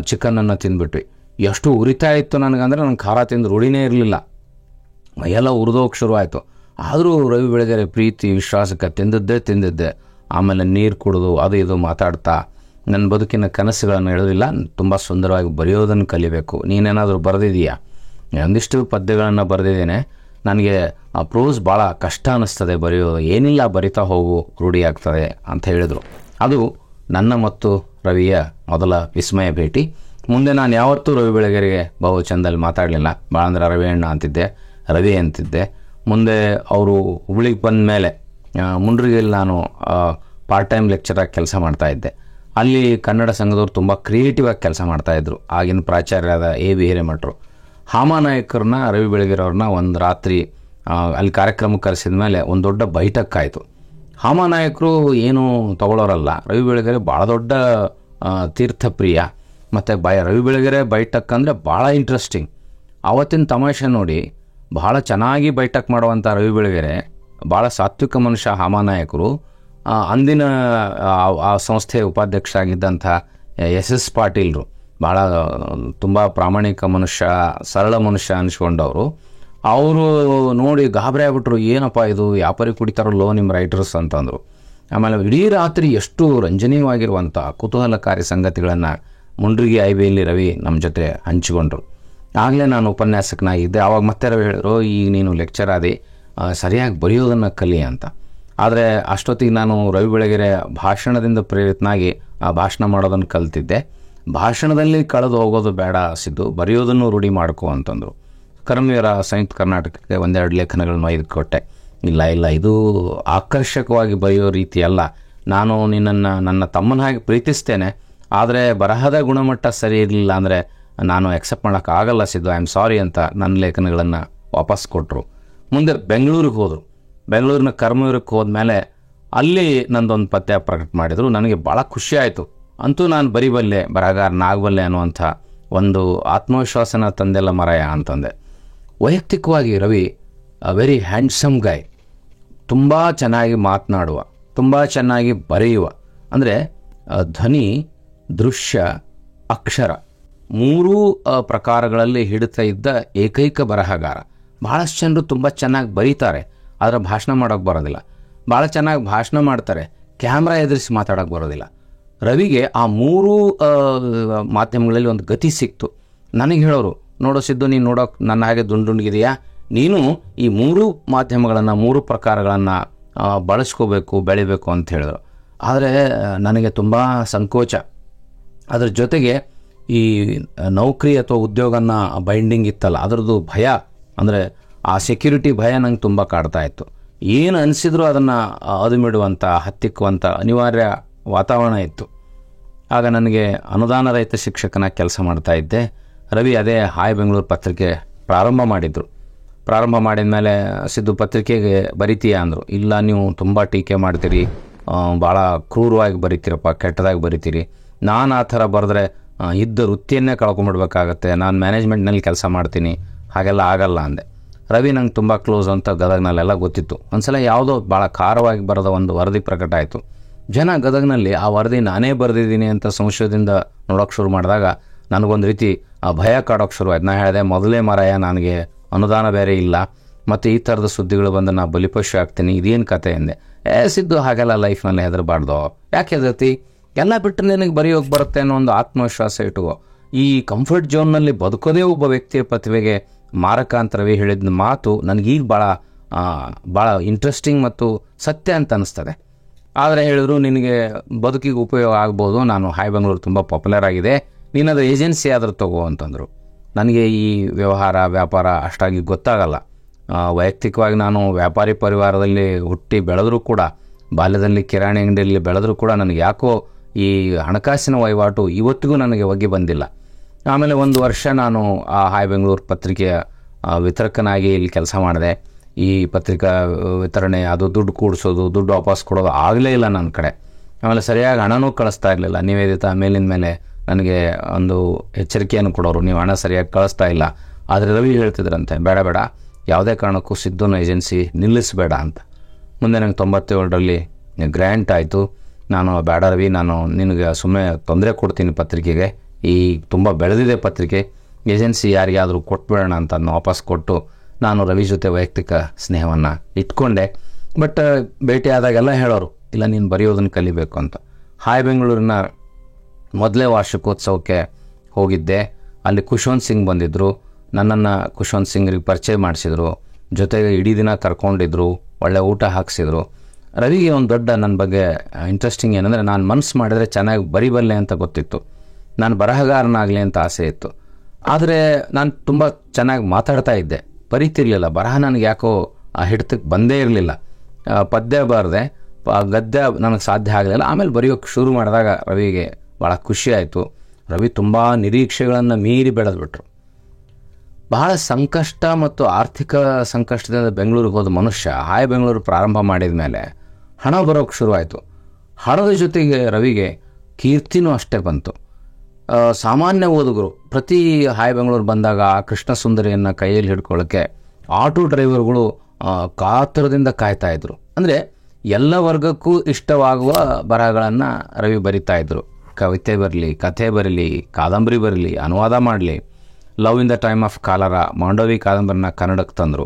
ಚಿಕನನ್ನು ತಿಂದ್ಬಿಟ್ವಿ. ಎಷ್ಟು ಉರಿತಾ ಇತ್ತು ನನಗಂದರೆ, ನನಗೆ ಖಾರ ತಿಂದು ರೂಢಿನೇ ಇರಲಿಲ್ಲ. ಎಲ್ಲ ಉರಿದೋಗಿ ಶುರು ಆಯಿತು. ಆದರೂ ರವಿ ಬೆಳಗೆರೆ ಪ್ರೀತಿ ವಿಶ್ವಾಸಕ್ಕೆ ತಿಂದಿದ್ದೆ. ಆಮೇಲೆ ನೀರು ಕುಡಿದು ಅದು ಇದು ಮಾತಾಡ್ತಾ ನನ್ನ ಬದುಕಿನ ಕನಸುಗಳನ್ನು ಹೇಳೋದಿಲ್ಲ, ತುಂಬ ಸುಂದರವಾಗಿ ಬರೆಯೋದನ್ನು ಕಲಿಬೇಕು, ನೀನೇನಾದರೂ ಬರೆದಿದೆಯಾ? ಒಂದಿಷ್ಟು ಪದ್ಯಗಳನ್ನು ಬರೆದಿದ್ದೇನೆ. ನನಗೆ ಆ ಪ್ರೋಸ್ ಭಾಳ ಕಷ್ಟ ಅನ್ನಿಸ್ತದೆ ಬರೆಯೋದು. ಏನಿಲ್ಲ, ಬರಿತಾ ಹೋಗು, ರೂಢಿ ಆಗ್ತದೆ ಅಂತ ಹೇಳಿದರು. ಅದು ನನ್ನ ಮತ್ತು ರವಿಯ ಮೊದಲ ವಿಸ್ಮಯ ಭೇಟಿ. ಮುಂದೆ ನಾನು ಯಾವತ್ತೂ ರವಿ ಬೆಳಗೆರೆಗೆ ಬಹುವಚನದಲ್ಲಿ ಮಾತಾಡಲಿಲ್ಲ. ಭಾಳ ಅಂದರೆ ರವಿ ಅಣ್ಣ ಅಂತಿದ್ದೆ, ರವಿ ಅಂತಿದ್ದೆ. ಮುಂದೆ ಅವರು ಹುಬ್ಳಿಗೆ ಬಂದ ಮೇಲೆ ಮುಂಡ್ರಿಗೆಯಲ್ಲಿ ನಾನು ಪಾರ್ಟ್ ಟೈಮ್ ಲೆಕ್ಚರಾಗಿ ಕೆಲಸ ಮಾಡ್ತಾಯಿದ್ದೆ. ಅಲ್ಲಿ ಕನ್ನಡ ಸಂಘದವ್ರು ತುಂಬ ಕ್ರಿಯೇಟಿವ್ ಆಗಿ ಕೆಲಸ ಮಾಡ್ತಾಯಿದ್ರು. ಆಗಿನ ಪ್ರಾಚಾರ್ಯರಾದ A.B. ಹಿರೇಮಠರು ಹಾಮಾನಾಯಕರನ್ನ, ರವಿ ಬೆಳಗೆರೆಯವ್ರನ್ನ ಒಂದು ರಾತ್ರಿ ಅಲ್ಲಿ ಕಾರ್ಯಕ್ರಮಕ್ಕೆ ಕರೆಸಿದ ಮೇಲೆ ಒಂದು ದೊಡ್ಡ ಬೈಠಕ್ಕಾಯಿತು. ಹಾಮಾನಾಯಕರು ಏನೂ ತಗೊಳ್ಳೋರಲ್ಲ. ರವಿ ಬೆಳಗೆರೆ ಭಾಳ ದೊಡ್ಡ ತೀರ್ಥಪ್ರಿಯ. ಮತ್ತು ರವಿ ಬೆಳಗೆರೆ ಬೈಠಕ್ ಅಂದರೆ ಭಾಳ ಇಂಟ್ರೆಸ್ಟಿಂಗ್. ಆವತ್ತಿನ ತಮಾಷೆ ನೋಡಿ, ಭಾಳ ಚೆನ್ನಾಗಿ ಬೈಠಕ್ ಮಾಡುವಂಥ ರವಿ ಬೆಳಗೆರೆ, ಭಾಳ ಸಾತ್ವಿಕ ಮನುಷ್ಯ ಹಾಮಾನಾಯಕರು. ಅಂದಿನ ಆ ಸಂಸ್ಥೆಯ ಉಪಾಧ್ಯಕ್ಷರಾಗಿದ್ದಂಥ S.S. ಪಾಟೀಲ್ರು ಭಾಳ ತುಂಬ ಪ್ರಾಮಾಣಿಕ ಮನುಷ್ಯ, ಸರಳ ಮನುಷ್ಯ ಅನಿಸ್ಕೊಂಡವರು. ಅವರು ನೋಡಿ ಗಾಬರಿ ಆಗ್ಬಿಟ್ರು. ಏನಪ್ಪ ಇದು, ವ್ಯಾಪಾರಿ ಕುಡಿತಾರಲ್ಲೋ ನಿಮ್ಮ ರೈಟರ್ಸ್ ಅಂತಂದರು. ಆಮೇಲೆ ಇಡೀ ರಾತ್ರಿ ಎಷ್ಟು ರಂಜನೀಯವಾಗಿರುವಂಥ ಕುತೂಹಲಕಾರಿ ಸಂಗತಿಗಳನ್ನು ಮುಂಡ್ರಿಗಿ IBಯಲ್ಲಿ ರವಿ ನಮ್ಮ ಜೊತೆ ಹಂಚಿಕೊಂಡ್ರು. ಆಗಲೇ ನಾನು ಉಪನ್ಯಾಸಕನಾಗಿದ್ದೆ. ಆವಾಗ ಮತ್ತೆ ರವಿ ಹೇಳಿದ್ರು, ಈಗ ನೀನು ಲೆಕ್ಚರ್ ಆದಿ, ಸರಿಯಾಗಿ ಬರೆಯೋದನ್ನು ಕಲಿ ಅಂತ. ಆದರೆ ಅಷ್ಟೊತ್ತಿಗೆ ನಾನು ರವಿ ಬೆಳಗೆರೆ ಭಾಷಣದಿಂದ ಪ್ರೇರಿತನಾಗಿ ಆ ಭಾಷಣ ಮಾಡೋದನ್ನು ಕಲ್ತಿದ್ದೆ. ಭಾಷಣದಲ್ಲಿ ಕಳೆದು ಹೋಗೋದು ಬೇಡ ಸಿದ್ದು, ಬರೆಯೋದನ್ನು ರೂಢಿ ಮಾಡ್ಕೋ ಅಂತಂದರು. ಕರ್ಮವೀರ ಸಂಯುಕ್ತ ಕರ್ನಾಟಕಕ್ಕೆ 1-2 ಲೇಖನಗಳನ್ನು ಕೊಟ್ಟೆ. ಇಲ್ಲ ಇದು ಆಕರ್ಷಕವಾಗಿ ಬರೆಯೋ ರೀತಿ ಅಲ್ಲ. ನಾನು ನಿನ್ನನ್ನು ನನ್ನ ತಮ್ಮನ ಹಾಗೆ ಪ್ರೀತಿಸ್ತೇನೆ, ಆದರೆ ಬರಹದ ಗುಣಮಟ್ಟ ಸರಿ ಇರಲಿಲ್ಲ ಅಂದರೆ ನಾನು ಎಕ್ಸೆಪ್ಟ್ ಮಾಡೋಕ್ಕಾಗಲ್ಲ ಸಿದ್ದು, ಐ ಆಮ್ ಸಾರಿ ಅಂತ ನನ್ನ ಲೇಖನಗಳನ್ನು ವಾಪಸ್ ಕೊಟ್ಟರು. ಮುಂದೆ ಬೆಂಗಳೂರಿಗೆ ಹೋದರು. ಬೆಂಗಳೂರಿನ ಕರ್ಮವೀರಕ್ಕೆ ಹೋದ್ಮೇಲೆ ಅಲ್ಲಿ ನಂದೊಂದು ಪದ್ಯ ಪ್ರಕಟ ಮಾಡಿದರು. ನನಗೆ ಭಾಳ ಖುಷಿ ಆಯಿತು. ಅಂತೂ ನಾನು ಬರಹಗಾರನಾಗಬಲ್ಲೆ ಅನ್ನುವಂಥ ಒಂದು ಆತ್ಮವಿಶ್ವಾಸನ ತಂದೆಲ್ಲ ಮರಯ ಅಂತಂದೆ. ವೈಯಕ್ತಿಕವಾಗಿ ರವಿ ವೆರಿ ಹ್ಯಾಂಡ್ಸಮ್ ಗಾಯ್, ತುಂಬ ಚೆನ್ನಾಗಿ ಮಾತನಾಡುವ, ತುಂಬ ಚೆನ್ನಾಗಿ ಬರೆಯುವ, ಅಂದರೆ ಧ್ವನಿ, ದೃಶ್ಯ, ಅಕ್ಷರ ಮೂರೂ ಪ್ರಕಾರಗಳಲ್ಲಿ ಹಿಡಿತಾ ಇದ್ದ ಏಕೈಕ ಬರಹಗಾರ. ಭಾಳಷ್ಟು ಜನರು ತುಂಬ ಚೆನ್ನಾಗಿ ಬರೀತಾರೆ, ಆದರೆ ಭಾಷಣ ಮಾಡೋಕ್ಕೆ ಬರೋದಿಲ್ಲ. ಭಾಳ ಚೆನ್ನಾಗಿ ಭಾಷಣ ಮಾಡ್ತಾರೆ, ಕ್ಯಾಮ್ರಾ ಎದುರಿಸಿ ಮಾತಾಡೋಕ್ಕೆ ಬರೋದಿಲ್ಲ. ರವಿಗೆ ಆ ಮೂರೂ ಮಾಧ್ಯಮಗಳಲ್ಲಿ ಒಂದು ಗತಿ ಸಿಕ್ತು. ನನಗೆ ಹೇಳೋರು, ನೋಡೋ ಸಿದ್ದು, ನೀನು ನೋಡೋಕೆ ನನ್ನ ಹಾಗೆ ದುಂಡುಂಡಿದೆಯಾ, ನೀನು ಈ ಮೂರೂ ಮಾಧ್ಯಮಗಳನ್ನು, ಮೂರು ಪ್ರಕಾರಗಳನ್ನು ಬಳಸ್ಕೋಬೇಕು, ಬೆಳಿಬೇಕು ಅಂತ ಹೇಳಿದ್ರು. ಆದರೆ ನನಗೆ ತುಂಬ ಸಂಕೋಚ. ಅದ್ರ ಜೊತೆಗೆ ಈ ನೌಕರಿ ಅಥವಾ ಉದ್ಯೋಗನ ಬೈಂಡಿಂಗ್ ಇತ್ತಲ್ಲ, ಅದರದ್ದು ಭಯ, ಅಂದರೆ ಆ ಸೆಕ್ಯೂರಿಟಿ ಭಯ ನಂಗೆ ತುಂಬ ಕಾಡ್ತಾ ಇತ್ತು. ಏನು ಅನಿಸಿದ್ರು ಅದನ್ನು ಅದುಮಿಡುವಂಥ, ಹತ್ತಿಕ್ಕುವಂಥ ಅನಿವಾರ್ಯ ವಾತಾವರಣ ಇತ್ತು. ಆಗ ನನಗೆ ಅನುದಾನ ರಹಿತ ಶಿಕ್ಷಕನ ಕೆಲಸ ಮಾಡ್ತಾ ಇದ್ದೆ. ರವಿ ಅದೇ ಹಾಯ್ ಬೆಂಗಳೂರು ಪತ್ರಿಕೆ ಪ್ರಾರಂಭ ಮಾಡಿದರು. ಪ್ರಾರಂಭ ಮಾಡಿದ ಮೇಲೆ, ಸಿದ್ದು ಪತ್ರಿಕೆಗೆ ಬರಿತೀಯಾ ಅಂದರು. ಇಲ್ಲ, ನೀವು ತುಂಬ ಟೀಕೆ ಮಾಡ್ತೀರಿ, ಭಾಳ ಕ್ರೂರವಾಗಿ ಬರಿತೀರಪ್ಪ, ಕೆಟ್ಟದಾಗಿ ಬರಿತೀರಿ. ನಾನು ಆ ಥರ ಬರೆದ್ರೆ ಇದ್ದ ವೃತ್ತಿಯನ್ನೇ ಕಳ್ಕೊಂಬಿಡ್ಬೇಕಾಗತ್ತೆ, ನಾನು ಮ್ಯಾನೇಜ್ಮೆಂಟ್ನಲ್ಲಿ ಕೆಲಸ ಮಾಡ್ತೀನಿ, ಹಾಗೆಲ್ಲ ಆಗಲ್ಲ ಅಂದೆ. ರವಿ ನಂಗೆ ತುಂಬ ಕ್ಲೋಸ್ ಅಂತ ಗದಗ್ನಲ್ಲೆಲ್ಲ ಗೊತ್ತಿತ್ತು. ಒಂದ್ಸಲ ಯಾವುದೋ ಭಾಳ ಖಾರವಾಗಿ ಬರೆದ ಒಂದು ವರದಿ ಪ್ರಕಟ ಆಯಿತು. ಜನ ಗದಗ್ನಲ್ಲಿ ಆ ವರದಿ ನಾನೇ ಬರೆದಿದ್ದೀನಿ ಅಂತ ಸಂಶಯದಿಂದ ನೋಡೋಕೆ ಶುರು ಮಾಡಿದಾಗ ನನಗೊಂದು ರೀತಿ ಆ ಭಯ ಕಾಡೋಕ್ಕೆ ಶುರುವಾಯ್ತು. ನಾನು ಹೇಳಿದೆ, ಮೊದಲೇ ಮಾರಾಯ, ನನಗೆ ಅನುದಾನ ಬೇರೆ ಇಲ್ಲ, ಮತ್ತು ಈ ಥರದ ಸುದ್ದಿಗಳು ಬಂದು ನಾನು ಬಲಿಪಶು ಆಗ್ತೀನಿ, ಇದೇನು ಕತೆ ಎಂದೆ. ಸಿದ್ದು, ಹಾಗೆಲ್ಲ ಲೈಫ್ನಲ್ಲಿ ಹೆದರಬಾರ್ದು. ಯಾಕೆ ಹೆದರ್ತಿ? ಎಲ್ಲ ಬಿಟ್ಟು ನಿನಗೆ ಬರೆಯೋಕೆ ಬರುತ್ತೆ ಅನ್ನೋ ಒಂದು ಆತ್ಮವಿಶ್ವಾಸ ಇಟ್ಟುಕೋ. ಈ ಕಂಫರ್ಟ್ ಝೋನ್ನಲ್ಲಿ ಬದುಕೋದೇ ಒಬ್ಬ ವ್ಯಕ್ತಿಯ ಪ್ರತಿಭೆಗೆ ಮಾರಕ ಅಂತ ರವಿ ಹೇಳಿದ ಮಾತು ನನಗೀಗ ಭಾಳ ಇಂಟ್ರೆಸ್ಟಿಂಗ್ ಮತ್ತು ಸತ್ಯ ಅಂತ ಅನ್ನಿಸ್ತದೆ. ಆದರೆ ಹೇಳಿದ್ರು, ನಿನಗೆ ಬದುಕಿಗೆ ಉಪಯೋಗ ಆಗ್ಬೋದು, ನಾನು ಹಾಯ್ ಬೆಂಗಳೂರು ತುಂಬ ಪಾಪ್ಯುಲರ್ ಆಗಿದೆ, ನೀನದು ಏಜೆನ್ಸಿ ಆದರೂ ತಗೋ ಅಂತಂದರು. ನನಗೆ ಈ ವ್ಯಾಪಾರ ಅಷ್ಟಾಗಿ ಗೊತ್ತಾಗಲ್ಲ. ವೈಯಕ್ತಿಕವಾಗಿ ನಾನು ವ್ಯಾಪಾರಿ ಪರಿವಾರದಲ್ಲಿ ಹುಟ್ಟಿ ಬೆಳೆದರೂ ಕೂಡ, ಬಾಲ್ಯದಲ್ಲಿ ಕಿರಾಣಿ ಅಂಗಡಿಯಲ್ಲಿ ಬೆಳೆದರೂ ಕೂಡ, ನನಗೆ ಯಾಕೋ ಈ ಹಣಕಾಸಿನ ವಹಿವಾಟು ಇವತ್ತಿಗೂ ನನಗೆ ಒಗ್ಗಿ ಬಂದಿಲ್ಲ. ಆಮೇಲೆ ಒಂದು ವರ್ಷ ನಾನು ಆ ಹಾಯ್ ಬೆಂಗಳೂರು ಪತ್ರಿಕೆಯ ವಿತರಕನಾಗಿ ಇಲ್ಲಿ ಕೆಲಸ ಮಾಡಿದೆ. ಈ ಪತ್ರಿಕಾ ವಿತರಣೆ, ಅದು ದುಡ್ಡು ಕೂಡಿಸೋದು, ದುಡ್ಡು ವಾಪಸ್ ಕೊಡೋದು ಆಗಲೇ ಇಲ್ಲ ನನ್ನ ಕಡೆ. ಆಮೇಲೆ ಸರಿಯಾಗಿ ಹಣನೂ ಕಳಿಸ್ತಾ ಇರಲಿಲ್ಲ. ನಿವೇದಿತ ಮೇಲಿನ ಮೇಲೆ ನನಗೆ ಒಂದು ಎಚ್ಚರಿಕೆಯನ್ನು ಕೊಡೋರು, ನೀವು ಹಣ ಸರಿಯಾಗಿ ಕಳಿಸ್ತಾ ಇಲ್ಲ. ಆದರೆ ರವಿ ಹೇಳ್ತಿದ್ರಂತೆ, ಬೇಡ, ಯಾವುದೇ ಕಾರಣಕ್ಕೂ ಸಿದ್ದನ ಏಜೆನ್ಸಿ ನಿಲ್ಲಿಸಬೇಡ ಅಂತ. ಮುಂದೆ ನಂಗೆ 97ರಲ್ಲಿ ಗ್ರ್ಯಾಂಟ್ ಆಯಿತು. ನಾನು, ಬೇಡ ರವಿ, ನಾನು ನಿನಗೆ ಸುಮ್ಮನೆ ತೊಂದರೆ ಕೊಡ್ತೀನಿ ಪತ್ರಿಕೆಗೆ, ಈ ತುಂಬ ಬೆಳೆದಿದೆ ಪತ್ರಿಕೆ, ಏಜೆನ್ಸಿ ಯಾರಿಗಾದರೂ ಕೊಟ್ಬಿಡೋಣ ಅಂತ ಅದನ್ನು ವಾಪಸ್ ಕೊಟ್ಟು ನಾನು ರವಿ ಜೊತೆ ವೈಯಕ್ತಿಕ ಸ್ನೇಹವನ್ನು ಇಟ್ಕೊಂಡೆ. ಬಟ್ ಭೇಟಿ ಆದಾಗೆಲ್ಲ ಹೇಳೋರು, ಇಲ್ಲ, ನೀನು ಬರೆಯೋದನ್ನು ಕಲಿಬೇಕು ಅಂತ. ಹಾಯ್ ಬೆಂಗಳೂರಿನ ಮೊದಲೇ ವಾರ್ಷಿಕೋತ್ಸವಕ್ಕೆ ಹೋಗಿದ್ದೆ. ಅಲ್ಲಿ ಖುಷ್ವಂತ್ ಸಿಂಗ್ ಬಂದಿದ್ದರು. ನನ್ನನ್ನು ಖುಷ್ವಂತ್ ಸಿಂಗ್ರಿಗೆ ಪರಿಚಯ ಮಾಡಿಸಿದ್ರು. ಜೊತೆಗೆ ಇಡೀ ದಿನ ಕರ್ಕೊಂಡಿದ್ರು, ಒಳ್ಳೆ ಊಟ ಹಾಕಿಸಿದ್ರು. ರವಿಗೆ ಒಂದು ದೊಡ್ಡ ನನ್ನ ಬಗ್ಗೆ ಇಂಟ್ರೆಸ್ಟಿಂಗ್ ಏನಂದರೆ, ನಾನು ಮನಸ್ಸು ಮಾಡಿದರೆ ಚೆನ್ನಾಗಿ ಬರಿಬಲ್ಲೆ ಅಂತ ಗೊತ್ತಿತ್ತು, ನಾನು ಬರಹಗಾರನಾಗಲಿ ಅಂತ ಆಸೆ ಇತ್ತು. ಆದರೆ ನಾನು ತುಂಬ ಚೆನ್ನಾಗಿ ಮಾತಾಡ್ತಾ ಇದ್ದೆ, ಬರೀತಿರ್ಲಿಲ್ಲ. ಬರಹ ನನಗೆ ಯಾಕೋ ಆ ಹಿಡಿತಕ್ಕೆ ಬಂದೇ ಇರಲಿಲ್ಲ. ಪದ್ಯ ಬರೆದೆ, ಗದ್ಯ ನನಗೆ ಸಾಧ್ಯ ಆಗಲಿಲ್ಲ. ಆಮೇಲೆ ಬರೆಯೋಕ್ಕೆ ಶುರು ಮಾಡಿದಾಗ ರವಿಗೆ ಭಾಳ ಖುಷಿ ಆಯಿತು. ರವಿ ತುಂಬ ನಿರೀಕ್ಷೆಗಳನ್ನು ಮೀರಿ ಬೆಳೆದ್ಬಿಟ್ರು. ಬಹಳ ಸಂಕಷ್ಟ ಮತ್ತು ಆರ್ಥಿಕ ಸಂಕಷ್ಟದಿಂದ ಬೆಂಗಳೂರಿಗೆ ಹೋದ ಮನುಷ್ಯ ಹಾಯ್ ಬೆಂಗಳೂರು ಪ್ರಾರಂಭ ಮಾಡಿದ ಮೇಲೆ ಹಣ ಬರೋಕ್ಕೆ ಶುರುವಾಯಿತು. ಹಣದ ಜೊತೆಗೆ ರವಿಗೆ ಕೀರ್ತಿನೂ ಅಷ್ಟೇ ಬಂತು. ಸಾಮಾನ್ಯ ಓದುಗರು ಪ್ರತಿ ಹಾಯ್ ಬೆಂಗಳೂರು ಬಂದಾಗ ಕೃಷ್ಣ ಸುಂದರಿಯನ್ನು ಕೈಯಲ್ಲಿ ಹಿಡ್ಕೊಳ್ಳೋಕ್ಕೆ ಆಟೋ ಡ್ರೈವರ್ಗಳು ಕಾತರದಿಂದ ಕಾಯ್ತಾಯಿದ್ರು. ಅಂದರೆ ಎಲ್ಲ ವರ್ಗಕ್ಕೂ ಇಷ್ಟವಾಗುವ ಬರಹಗಳನ್ನು ರವಿ ಬರಿತಾ ಇದ್ರು. ಕವಿತೆ ಬರಲಿ, ಕಥೆ ಬರಲಿ, ಕಾದಂಬರಿ ಬರಲಿ, ಅನುವಾದ ಮಾಡಲಿ. Love in the time of cholera, Mandavi ಕಾದಂಬರಿನ ಕನ್ನಡಕ್ಕೆ ತಂದರು.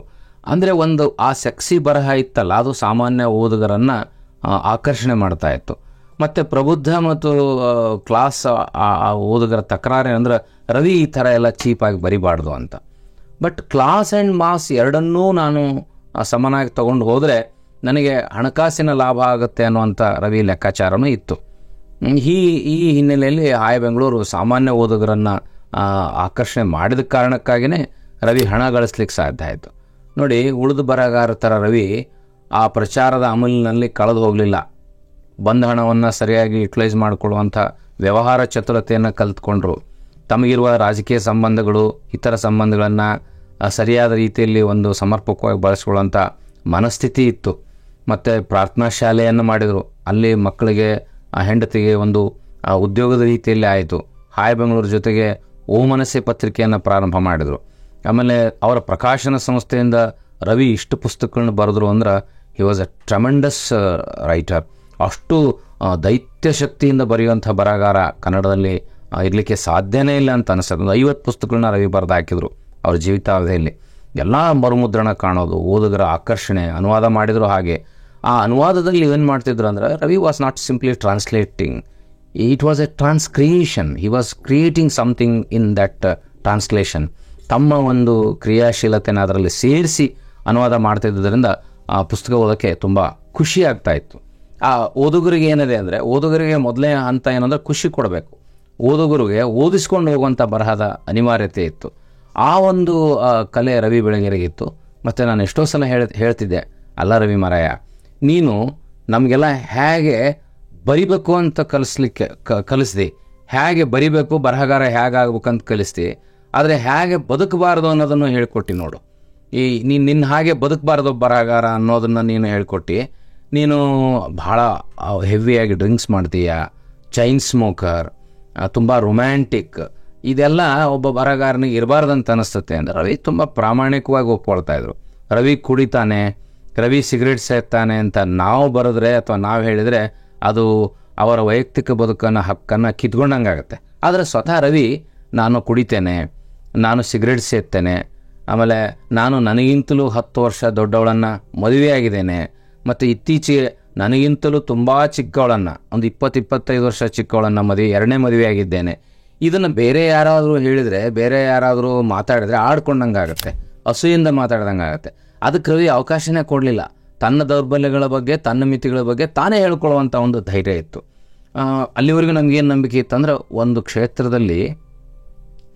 ಅಂದರೆ ಒಂದು ಆ ಸೆಕ್ಸಿ ಬರಹ ಇತ್ತಲ್ಲ, ಅದು ಸಾಮಾನ್ಯ ಓದುಗರನ್ನು ಆಕರ್ಷಣೆ ಮಾಡ್ತಾ ಇತ್ತು. ಮತ್ತು ಪ್ರಬುದ್ಧ ಮತ್ತು ಕ್ಲಾಸ್ ಆ ಓದುಗರ ತಕರಾರು ಏನಂದ್ರೆ, ರವಿ ಈ ಥರ ಎಲ್ಲ ಚೀಪಾಗಿ ಬರಿಬಾರ್ದು ಅಂತ. ಬಟ್ ಕ್ಲಾಸ್ ಆ್ಯಂಡ್ ಮಾಸ್ ಎರಡನ್ನೂ ನಾನು ಸಮನಾಗಿ ತೊಗೊಂಡು ಹೋದರೆ ನನಗೆ ಹಣಕಾಸಿನ ಲಾಭ ಆಗುತ್ತೆ ಅನ್ನುವಂಥ ರವಿ ಲೆಕ್ಕಾಚಾರನೂ ಇತ್ತು. ಈ ಹಿನ್ನೆಲೆಯಲ್ಲಿ ಹಾಯ್ ಬೆಂಗಳೂರು ಸಾಮಾನ್ಯ ಓದುಗರನ್ನು ಆಕರ್ಷಣೆ ಮಾಡಿದ ಕಾರಣಕ್ಕಾಗಿಯೇ ರವಿ ಹಣ ಗಳಿಸ್ಲಿಕ್ಕೆ ಸಾಧ್ಯ ಆಯಿತು. ನೋಡಿ, ಉಳಿದು ಬರಹಗಾರ ಥರ ರವಿ ಆ ಪ್ರಚಾರದ ಅಮಲಿನಲ್ಲಿ ಕಳೆದು ಹೋಗಲಿಲ್ಲ. ಬಂದ ಹಣವನ್ನು ಸರಿಯಾಗಿ ಯುಟಿಲೈಸ್ ಮಾಡಿಕೊಳ್ಳುವಂಥ ವ್ಯವಹಾರ ಚತುರತೆಯನ್ನು ಕಲಿತ್ಕೊಂಡ್ರು. ತಮಗಿರುವ ರಾಜಕೀಯ ಸಂಬಂಧಗಳು, ಇತರ ಸಂಬಂಧಗಳನ್ನು ಸರಿಯಾದ ರೀತಿಯಲ್ಲಿ ಒಂದು ಸಮರ್ಪಕವಾಗಿ ಬಳಸ್ಕೊಳ್ಳುವಂಥ ಮನಸ್ಥಿತಿ ಇತ್ತು. ಮತ್ತು ಪ್ರಾರ್ಥನಾ ಶಾಲೆಯನ್ನು ಮಾಡಿದರು. ಅಲ್ಲಿ ಮಕ್ಕಳಿಗೆ, ಹೆಂಡತಿಗೆ ಒಂದು ಉದ್ಯೋಗದ ರೀತಿಯಲ್ಲಿ ಆಯಿತು. ಹಾಯ್ ಬೆಂಗಳೂರು ಜೊತೆಗೆ ಓ ಮನಸ್ಸೆ ಪತ್ರಿಕೆಯನ್ನು ಪ್ರಾರಂಭ ಮಾಡಿದರು. ಆಮೇಲೆ ಅವರ ಪ್ರಕಾಶನ ಸಂಸ್ಥೆಯಿಂದ ರವಿ ಇಷ್ಟು ಪುಸ್ತಕಗಳನ್ನ ಬರೆದ್ರು ಅಂದ್ರೆ he was A tremendous writer. ಅಷ್ಟು ದೈತ್ಯ ಶಕ್ತಿಯಿಂದ ಬರೆಯುವಂಥ ಬರಹಗಾರ ಕನ್ನಡದಲ್ಲಿ ಇರಲಿಕ್ಕೆ ಸಾಧ್ಯನೇ ಇಲ್ಲ ಅಂತ ಅನಿಸ್ತದೆ. ಒಂದು 50 ಪುಸ್ತಕಗಳನ್ನ ರವಿ ಬರೆದು ಹಾಕಿದ್ರು ಅವ್ರ ಜೀವಿತಾವಧಿಯಲ್ಲಿ. ಎಲ್ಲ ಮರುಮುದ್ರಣ ಕಾಣೋದು, ಓದುಗರ ಆಕರ್ಷಣೆ, ಅನುವಾದ ಮಾಡಿದ್ರು ಹಾಗೆ. ಆ ಅನುವಾದದಲ್ಲಿ ಏನು ಮಾಡ್ತಿದ್ರು ಅಂದರೆ Ravi was not simply translating, it was a transcreation. He was creating something in that translation. ತಮ್ಮ ಒಂದು ಕ್ರಿಯಾಶೀಲತೆನ ಅದರಲ್ಲಿ ಸೇರಿಸಿ ಅನುವಾದ ಮಾಡ್ತಿದ್ದರಿಂದ ಆ ಪುಸ್ತಕ ಓದೋಕ್ಕೆ ತುಂಬ ಖುಷಿ ಆಗ್ತಾ ಇತ್ತು. ಆ ಓದುಗರಿಗೆ ಏನಿದೆ ಅಂದರೆ, ಓದುಗರಿಗೆ ಮೊದಲೇ ಹಂತ ಏನಂದರೆ ಖುಷಿ ಕೊಡಬೇಕು. ಓದುಗರಿಗೆ ಓದಿಸ್ಕೊಂಡು ಹೋಗುವಂಥ ಬರಹದ ಅನಿವಾರ್ಯತೆ ಇತ್ತು. ಆ ಒಂದು ಕಲೆ ರವಿ ಬೆಳಗೆರೆಗಿತ್ತು. ಮತ್ತು ನಾನು ಎಷ್ಟೋ ಸಲ ಹೇಳ್ತಿದ್ದೆ, ಅಲ್ಲ ರವಿ ಮಾರಾಯ, ನೀನು ನಮಗೆಲ್ಲ ಹೇಗೆ ಬರಿಬೇಕು ಅಂತ ಕಲಿಸ್ದಿ, ಹೇಗೆ ಬರಿಬೇಕು, ಬರಹಗಾರ ಹೇಗಾಗ್ಬೇಕಂತ ಕಲಿಸ್ದಿ, ಆದರೆ ಹೇಗೆ ಬದುಕಬಾರ್ದು ಅನ್ನೋದನ್ನು ಹೇಳ್ಕೊಟ್ಟು ನೋಡು. ನಿನ್ನ ಹಾಗೆ ಬದುಕಬಾರ್ದು ಬರಹಗಾರ ಅನ್ನೋದನ್ನು ನೀನು ಹೇಳ್ಕೊಟ್ಟು, ನೀನು ಭಾಳ ಹೆವಿಯಾಗಿ ಡ್ರಿಂಕ್ಸ್ ಮಾಡ್ತೀಯ, ಚೈನ್ ಸ್ಮೋಕರ್, ತುಂಬ ರೊಮ್ಯಾಂಟಿಕ್, ಇದೆಲ್ಲ ಒಬ್ಬ ಬರಹಗಾರನಿಗೆ ಇರಬಾರ್ದಂತ ಅನಿಸ್ತತೆ ಅಂದರೆ ರವಿ ತುಂಬ ಪ್ರಾಮಾಣಿಕವಾಗಿ ಒಪ್ಕೊಳ್ತಾ ಇದ್ರು. ರವಿ ಕುಡಿತಾನೆ, ರವಿ ಸಿಗರೇಟ್ ಸೇರ್ತಾನೆ ಅಂತ ನಾವು ಬರೆದ್ರೆ ಅಥವಾ ನಾವು ಹೇಳಿದರೆ ಅದು ಅವರ ವೈಯಕ್ತಿಕ ಬದುಕನ್ನು ಹಕ್ಕನ್ನು ಕಿತ್ಕೊಂಡಂಗಾಗತ್ತೆ. ಆದರೆ ಸ್ವತಃ ರವಿ, ನಾನು ಕುಡಿತೇನೆ, ನಾನು ಸಿಗರೇಟ್ ಸೇರ್ತೇನೆ, ಆಮೇಲೆ ನಾನು ನನಗಿಂತಲೂ 10 ವರ್ಷ ದೊಡ್ಡವಳನ್ನು ಮದುವೆಯಾಗಿದ್ದೇನೆ, ಮತ್ತು ಇತ್ತೀಚೆಗೆ ನನಗಿಂತಲೂ ತುಂಬ ಚಿಕ್ಕವಳನ್ನು, ಒಂದು 20-25 ವರ್ಷ ಚಿಕ್ಕವಳನ್ನು ಎರಡನೇ ಮದುವೆಯಾಗಿದ್ದೇನೆ. ಇದನ್ನು ಬೇರೆ ಯಾರಾದರೂ ಹೇಳಿದರೆ, ಬೇರೆ ಯಾರಾದರೂ ಮಾತಾಡಿದ್ರೆ ಆಡ್ಕೊಂಡಂಗಾಗತ್ತೆ, ಅಸೂಯಿಂದ ಮಾತಾಡ್ದಂಗೆ ಆಗುತ್ತೆ. ಅದಕ್ಕೆ ರವಿ ಅವಕಾಶನೇ ಕೊಡಲಿಲ್ಲ. ತನ್ನ ದೌರ್ಬಲ್ಯಗಳ ಬಗ್ಗೆ, ತನ್ನ ಮಿತಿಗಳ ಬಗ್ಗೆ ತಾನೇ ಹೇಳ್ಕೊಳ್ಳುವಂಥ ಒಂದು ಧೈರ್ಯ ಇತ್ತು. ಅಲ್ಲಿವರೆಗೂ ನಮಗೇನು ನಂಬಿಕೆ ಇತ್ತಂದ್ರೆ, ಒಂದು ಕ್ಷೇತ್ರದಲ್ಲಿ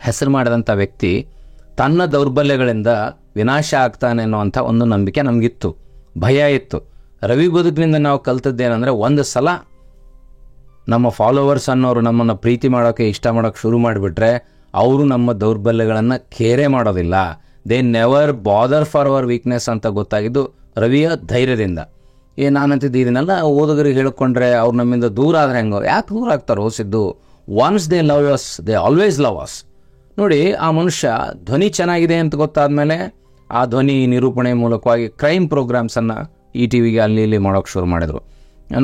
ಹೆಸರು ಮಾಡಿದಂಥ ವ್ಯಕ್ತಿ ತನ್ನ ದೌರ್ಬಲ್ಯಗಳಿಂದ ವಿನಾಶ ಆಗ್ತಾನೆ ಅನ್ನೋವಂಥ ಒಂದು ನಂಬಿಕೆ ನಮಗಿತ್ತು, ಭಯ ಇತ್ತು. ರವಿ ಬದುಕಿನಿಂದ ನಾವು ಕಲ್ತದ್ದೇನೆಂದರೆ, ಒಂದು ಸಲ ನಮ್ಮ ಫಾಲೋವರ್ಸ್ ಅನ್ನೋರು ನಮ್ಮನ್ನು ಪ್ರೀತಿ ಮಾಡೋಕ್ಕೆ, ಇಷ್ಟ ಮಾಡೋಕ್ಕೆ ಶುರು ಮಾಡಿಬಿಟ್ರೆ ಅವರು ನಮ್ಮ ದೌರ್ಬಲ್ಯಗಳನ್ನು ಕೇರೆ ಮಾಡೋದಿಲ್ಲ. They never bother for our weakness ಅಂತ ಗೊತ್ತಾಗಿದ್ದು ರವಿಯ ಧೈರ್ಯದಿಂದ. ನಾನಂತಿದ್ದು ಇದನ್ನೆಲ್ಲ ಓದುಗರಿಗೆ ಹೇಳ್ಕೊಂಡ್ರೆ ಅವ್ರು ನಮ್ಮಿಂದ ದೂರ ಆದರೆ ಹೆಂಗೋ, ಯಾಕೆ ದೂರ ಆಗ್ತಾರೋ Siddu? Once they love us, they always love us. ನೋಡಿ, ಆ ಮನುಷ್ಯ ಧ್ವನಿ ಚೆನ್ನಾಗಿದೆ ಅಂತ ಗೊತ್ತಾದಮೇಲೆ ಆ ಧ್ವನಿ ನಿರೂಪಣೆ ಮೂಲಕವಾಗಿ ಕ್ರೈಮ್ ಪ್ರೋಗ್ರಾಮ್ಸನ್ನು ETVಗೆ ಅಲ್ಲಿ ಇಲ್ಲಿ ಮಾಡೋಕ್ಕೆ ಶುರು ಮಾಡಿದರು.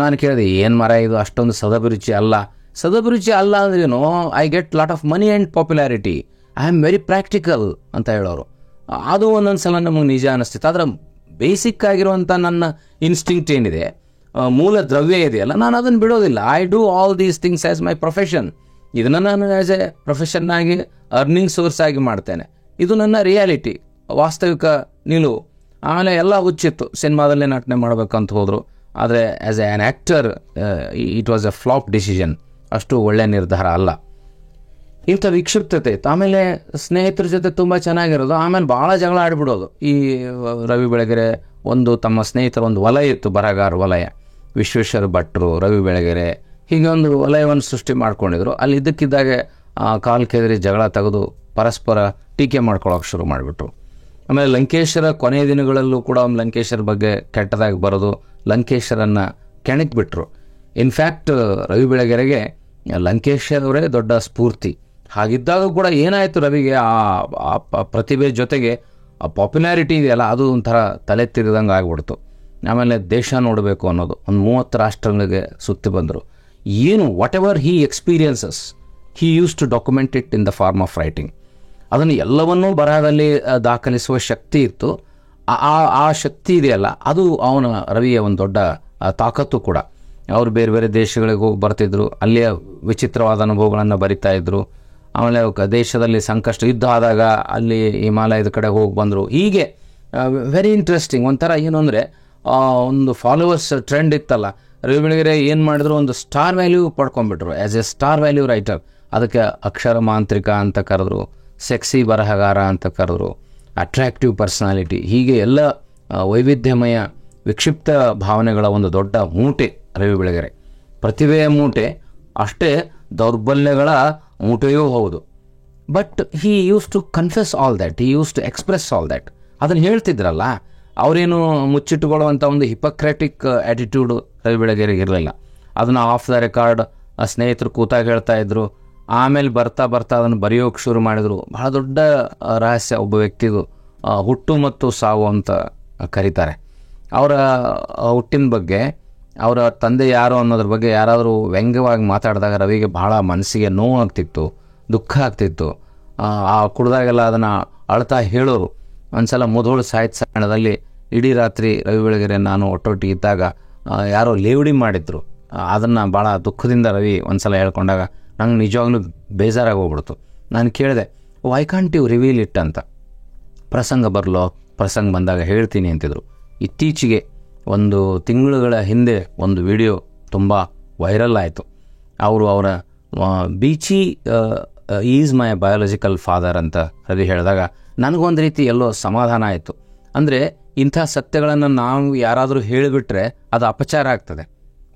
ನಾನು ಕೇಳಿದೆ, ಏನು ಮರ ಇದು, ಅಷ್ಟೊಂದು ಸದಭಿರುಚಿ ಅಲ್ಲ. ಸದಭಿರುಚಿ ಅಲ್ಲ ಅಂದ್ರೇನು, I get lot of money and popularity, I am very practical ಅಂತ ಹೇಳೋರು. ಅದು ಒಂದೊಂದು ಸಲ ನಮಗೆ ನಿಜ ಅನ್ನಿಸ್ತಿತ್ತು. ಆದರೆ ಬೇಸಿಕ್ ಆಗಿರುವಂಥ ನನ್ನ ಇನ್ಸ್ಟಿಂಕ್ಟ್ ಏನಿದೆ, ಮೂಲ ದ್ರವ್ಯ ಇದೆಯಲ್ಲ, ನಾನು ಅದನ್ನು ಬಿಡೋದಿಲ್ಲ. I do all these things as my profession. ಇದನ್ನು ನಾನು ಆ್ಯಸ್ ಎ ಪ್ರೊಫೆಷನ್ ಆಗಿ, ಅರ್ನಿಂಗ್ ಸೋರ್ಸ್ ಆಗಿ ಮಾಡ್ತೇನೆ. ಇದು ನನ್ನ ರಿಯಾಲಿಟಿ, ವಾಸ್ತವಿಕ ನಿಲುವು. ಆಮೇಲೆ ಎಲ್ಲ ಹುಚ್ಚಿತ್ತು, ಸಿನಿಮಾದಲ್ಲೇ ನಟನೆ ಮಾಡಬೇಕಂತ ಹೋದರು. ಆದರೆ as an actor it was a flop decision, ಅಷ್ಟು ಒಳ್ಳೆಯ ನಿರ್ಧಾರ ಅಲ್ಲ. ಇಂಥ ವಿಕ್ಷಿಪ್ತತೆ ಇತ್ತು. ಆಮೇಲೆ ಸ್ನೇಹಿತರ ಜೊತೆ ತುಂಬ ಚೆನ್ನಾಗಿರೋದು, ಆಮೇಲೆ ಭಾಳ ಜಗಳ ಆಡಿಬಿಡೋದು. ಈ ರವಿ ಬೆಳಗೆರೆ ಒಂದು ತಮ್ಮ ಸ್ನೇಹಿತರ ಒಂದು ವಲಯ ಇತ್ತು, ಬರಹಗಾರ ವಲಯ. ವಿಶ್ವೇಶ್ವರ ಭಟ್ರು, ರವಿ ಬೆಳಗೆರೆ, ಹೀಗೆ ಒಂದು ವಲಯವನ್ನು ಸೃಷ್ಟಿ ಮಾಡ್ಕೊಂಡಿದ್ರು. ಅಲ್ಲಿ ಇದ್ದಕ್ಕಿದ್ದಾಗೆ ಕಾಲು ಕೆದರಿ ಜಗಳ ತೆಗೆದು ಪರಸ್ಪರ ಟೀಕೆ ಮಾಡ್ಕೊಳ್ಳೋಕೆ ಶುರು ಮಾಡಿಬಿಟ್ರು. ಆಮೇಲೆ ಲಂಕೇಶರ ಕೊನೆಯ ದಿನಗಳಲ್ಲೂ ಕೂಡ ಲಂಕೇಶರ ಬಗ್ಗೆ ಕೆಟ್ಟದಾಗಿ ಬರೋದು, ಲಂಕೇಶರನ್ನು ಕೆಣಕ್ಬಿಟ್ರು. ಇನ್ಫ್ಯಾಕ್ಟ್ ರವಿ ಬೆಳಗೆರೆಗೆ ಲಂಕೇಶ್ ಅವರೇ ದೊಡ್ಡ ಸ್ಫೂರ್ತಿ. ಹಾಗಿದ್ದಾಗ ಕೂಡ ಏನಾಯಿತು, ರವಿಗೆ ಆ ಪ್ರತಿಭೆ ಜೊತೆಗೆ ಆ ಪಾಪ್ಯುಲಾರಿಟಿ ಇದೆಯಲ್ಲ, ಅದು ಒಂಥರ ತಲೆ ತಿರುದಂಗೆ ಆಗಿಬಿಡ್ತು. ಆಮೇಲೆ ದೇಶ ನೋಡಬೇಕು ಅನ್ನೋದು, ಒಂದು 30 ರಾಷ್ಟ್ರಗಳಿಗೆ ಸುತ್ತಿ ಬಂದರು. ಏನು whatever he experiences, he use to document it in the form of writing. ಅದನ್ನು ಎಲ್ಲವನ್ನೂ ಬರಹದಲ್ಲಿ ದಾಖಲಿಸುವ ಶಕ್ತಿ ಇತ್ತು. ಆ ಶಕ್ತಿ ಇದೆಯಲ್ಲ, ಅದು ಅವನ ರವಿಯ ಒಂದು ದೊಡ್ಡ ತಾಕತ್ತು ಕೂಡ. ಅವರು ಬೇರೆ ಬೇರೆ ದೇಶಗಳಿಗೆ ಹೋಗಿ ಬರ್ತಿದ್ರು, ಅಲ್ಲಿಯ ವಿಚಿತ್ರವಾದ ಅನುಭವಗಳನ್ನು ಬರಿತಾ ಇದ್ರು. ಆಮೇಲೆ ದೇಶದಲ್ಲಿ ಸಂಕಷ್ಟ, ಯುದ್ಧ ಆದಾಗ ಅಲ್ಲಿ ಹಿಮಾಲಯದ ಕಡೆ ಹೋಗಿ ಬಂದರು. ಹೀಗೆ ವೆರಿ ಇಂಟ್ರೆಸ್ಟಿಂಗ್. ಒಂಥರ ಏನು ಅಂದರೆ, ಒಂದು ಫಾಲೋವರ್ಸ್ ಟ್ರೆಂಡ್ ಇತ್ತಲ್ಲ, ರವಿ ಬೆಳಗೆರೆ ಏನು ಮಾಡಿದ್ರು, ಒಂದು ಸ್ಟಾರ್ ವ್ಯಾಲ್ಯೂ ಪಡ್ಕೊಂಡ್ಬಿಟ್ರು as a star value writer. ಅದಕ್ಕೆ ಅಕ್ಷರ ಮಾಂತ್ರಿಕ ಅಂತ ಕರೆದ್ರು, ಸೆಕ್ಸಿ ಬರಹಗಾರ ಅಂತ ಕರೆದ್ರು, ಅಟ್ರಾಕ್ಟಿವ್ ಪರ್ಸನಾಲಿಟಿ, ಹೀಗೆ ಎಲ್ಲ ವೈವಿಧ್ಯಮಯ ವಿಕ್ಷಿಪ್ತ ಭಾವನೆಗಳ ಒಂದು ದೊಡ್ಡ ಮೂಟೆ ರವಿ ಬೆಳಗೆರೆ. ಪ್ರತಿಭೆಯ ಮೂಟೆ ಅಷ್ಟೇ, ದೌರ್ಬಲ್ಯಗಳ ಮೂಟೆಯೂ ಹೌದು. But he use to confess all that, he use to express all that. ಅದನ್ನು ಹೇಳ್ತಿದ್ರಲ್ಲ, ಅವರೇನು ಮುಚ್ಚಿಟ್ಟುಕೊಳ್ಳುವಂಥ ಒಂದು ಹಿಪೋಕ್ರೆಟಿಕ್ ಆ್ಯಟಿಟ್ಯೂಡ್ ರವಿ ಬೆಳಗೆರೆಗೆ ಇರಲಿಲ್ಲ. ಅದನ್ನು ಆಫ್ ದ ರೆಕಾರ್ಡ್ ಸ್ನೇಹಿತರು ಕೂತಾಗ ಹೇಳ್ತಾ ಇದ್ರು. ಆಮೇಲೆ ಬರ್ತಾ ಬರ್ತಾ ಅದನ್ನು ಬರೆಯೋಕೆ ಶುರು ಮಾಡಿದರು. ಬಹಳ ದೊಡ್ಡ ರಹಸ್ಯ ಒಬ್ಬ ವ್ಯಕ್ತಿಗೂ, ಹುಟ್ಟು ಮತ್ತು ಸಾವು ಅಂತ ಕರೀತಾರೆ. ಅವರ ಹುಟ್ಟಿನ ಬಗ್ಗೆ, ಅವರ ತಂದೆ ಯಾರು ಅನ್ನೋದ್ರ ಬಗ್ಗೆ ಯಾರಾದರೂ ವ್ಯಂಗ್ಯವಾಗಿ ಮಾತಾಡಿದಾಗ ರವಿಗೆ ಬಹಳ ಮನಸ್ಸಿಗೆ ನೋವು ಆಗ್ತಿತ್ತು, ದುಃಖ ಆಗ್ತಿತ್ತು. ಆ ಕುಡ್ದಾಗೆಲ್ಲ ಅದನ್ನು ಅಳ್ತಾ ಹೇಳೋರು. ಒಂದ್ಸಲ ಮುಧೋಳು ಸಾಹಿತ್ಯ ಸಮ್ಮೇಳನದಲ್ಲಿ ಇಡೀ ರಾತ್ರಿ ರವಿ ಬೆಳಗೆರೆ ನಾನು ಒಟ್ಟೊಟ್ಟಿಗೆ ಇದ್ದಾಗ ಯಾರೋ ಲೇವಡಿ ಮಾಡಿದ್ರು. ಅದನ್ನು ಭಾಳ ದುಃಖದಿಂದ ರವಿ ಒಂದ್ಸಲ ಹೇಳ್ಕೊಂಡಾಗ ನಂಗೆ ನಿಜವಾಗ್ಲೂ ಬೇಜಾರಾಗಿ ಹೋಗ್ಬಿಡ್ತು. ನಾನು ಕೇಳಿದೆ, why can't you reveal it ಅಂತ. ಪ್ರಸಂಗ ಪ್ರಸಂಗ ಬಂದಾಗ ಹೇಳ್ತೀನಿ ಅಂತಿದ್ರು. ಇತ್ತೀಚೆಗೆ 1 ತಿಂಗಳುಗಳ ಹಿಂದೆ ಒಂದು ವಿಡಿಯೋ ತುಂಬ ವೈರಲ್ ಆಯಿತು. ಅವರ Beechi is my biological father ಅಂತ ರವಿ ಹೇಳಿದಾಗ ನನಗೊಂದು ರೀತಿ ಎಲ್ಲೋ ಸಮಾಧಾನ ಆಯಿತು. ಅಂದರೆ ಇಂಥ ಸತ್ಯಗಳನ್ನು ನಾವು ಯಾರಾದರೂ ಹೇಳಿಬಿಟ್ರೆ ಅದು ಅಪಚಾರ ಆಗ್ತದೆ.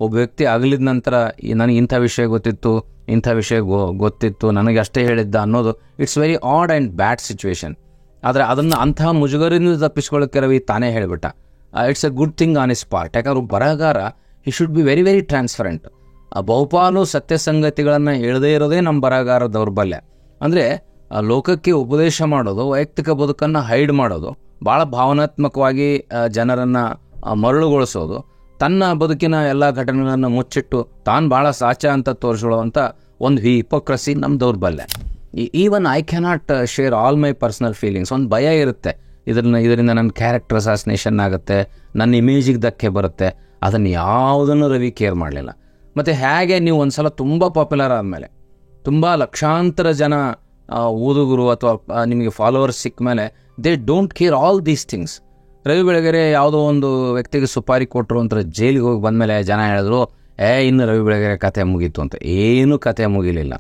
ಒಬ್ಬ ವ್ಯಕ್ತಿ ಆಗಲಿದ ನಂತರ ನನಗೆ ಇಂಥ ವಿಷಯ ಗೊತ್ತಿತ್ತು, ಇಂಥ ವಿಷಯ ಗೊತ್ತಿತ್ತು, ನನಗೆ ಅಷ್ಟೇ ಹೇಳಿದ್ದ ಅನ್ನೋದು it's very odd and bad situation. ಆದರೆ ಅದನ್ನು ಅಂತಹ ಮುಜುಗರಿಂದ ತಪ್ಪಿಸ್ಕೊಳ್ಳೋಕ್ಕೆ ರವಿ ತಾನೇ ಹೇಳಿಬಿಟ್ಟ. It's a good thing on his part. ಯಾಕಂದ್ರೆ ಬರಹಗಾರ he should be very very transparent. ಬಹುಪಾಲು ಸತ್ಯ ಸಂಗತಿಗಳನ್ನು ಹೇಳದೇ ಇರೋದೇ ನಮ್ಮ ಬರಹಗಾರ ದೌರ್ಬಲ್ಯ. ಅಂದರೆ ಲೋಕಕ್ಕೆ ಉಪದೇಶ ಮಾಡೋದು, ವೈಯಕ್ತಿಕ ಬದುಕನ್ನು ಹೈಡ್ ಮಾಡೋದು, ಭಾಳ ಭಾವನಾತ್ಮಕವಾಗಿ ಜನರನ್ನು ಮರಳುಗೊಳಿಸೋದು, ತನ್ನ ಬದುಕಿನ ಎಲ್ಲ ಘಟನೆಗಳನ್ನು ಮುಚ್ಚಿಟ್ಟು ತಾನು ಭಾಳ ಸಾಚ ಅಂತ ತೋರಿಸ್ಕೊಳ್ಳುವಂಥ ಒಂದು ಹಿಪೋಕ್ರಸಿ ನಮ್ಮ ದೌರ್ಬಲ್ಯ. Even I cannot share all my personal feelings. ಒಂದು ಭಯ ಇರುತ್ತೆ, ಇದರಿಂದ ನನ್ನ ಕ್ಯಾರೆಕ್ಟರ್ ಅಸಾಸಿನೇಷನ್ ಆಗುತ್ತೆ, ನನ್ನ ಇಮೇಜಿಗೆ ಧಕ್ಕೆ ಬರುತ್ತೆ. ಅದನ್ನು ಯಾವುದನ್ನು ರವಿ ಕೇರ್ ಮಾಡಲಿಲ್ಲ. ಮತ್ತು ಹೇಗೆ ನೀವು ಒಂದು ಸಲ ತುಂಬ ಪಾಪ್ಯುಲರ್ ಆದಮೇಲೆ, ತುಂಬ ಲಕ್ಷಾಂತರ ಜನ ಓದುಗರು ಅಥವಾ ನಿಮಗೆ ಫಾಲೋವರ್ಸ್ ಸಿಕ್ಕ ಮೇಲೆ they don't care all these things. Ravi Belagere ಯಾವುದೋ ಒಂದು ವ್ಯಕ್ತಿಗೆ ಸುಪಾರಿ ಕೊಟ್ಟರು ಅಂತ ಜೈಲಿಗೆ ಹೋಗಿ ಬಂದಮೇಲೆ ಜನ ಹೇಳಿದ್ರು, ಇನ್ನು ರವಿ ಬೆಳಗೆರೆ ಕತೆ ಮುಗೀತು ಅಂತ. ಏನೂ ಕತೆ ಮುಗಿಲಿಲ್ಲ.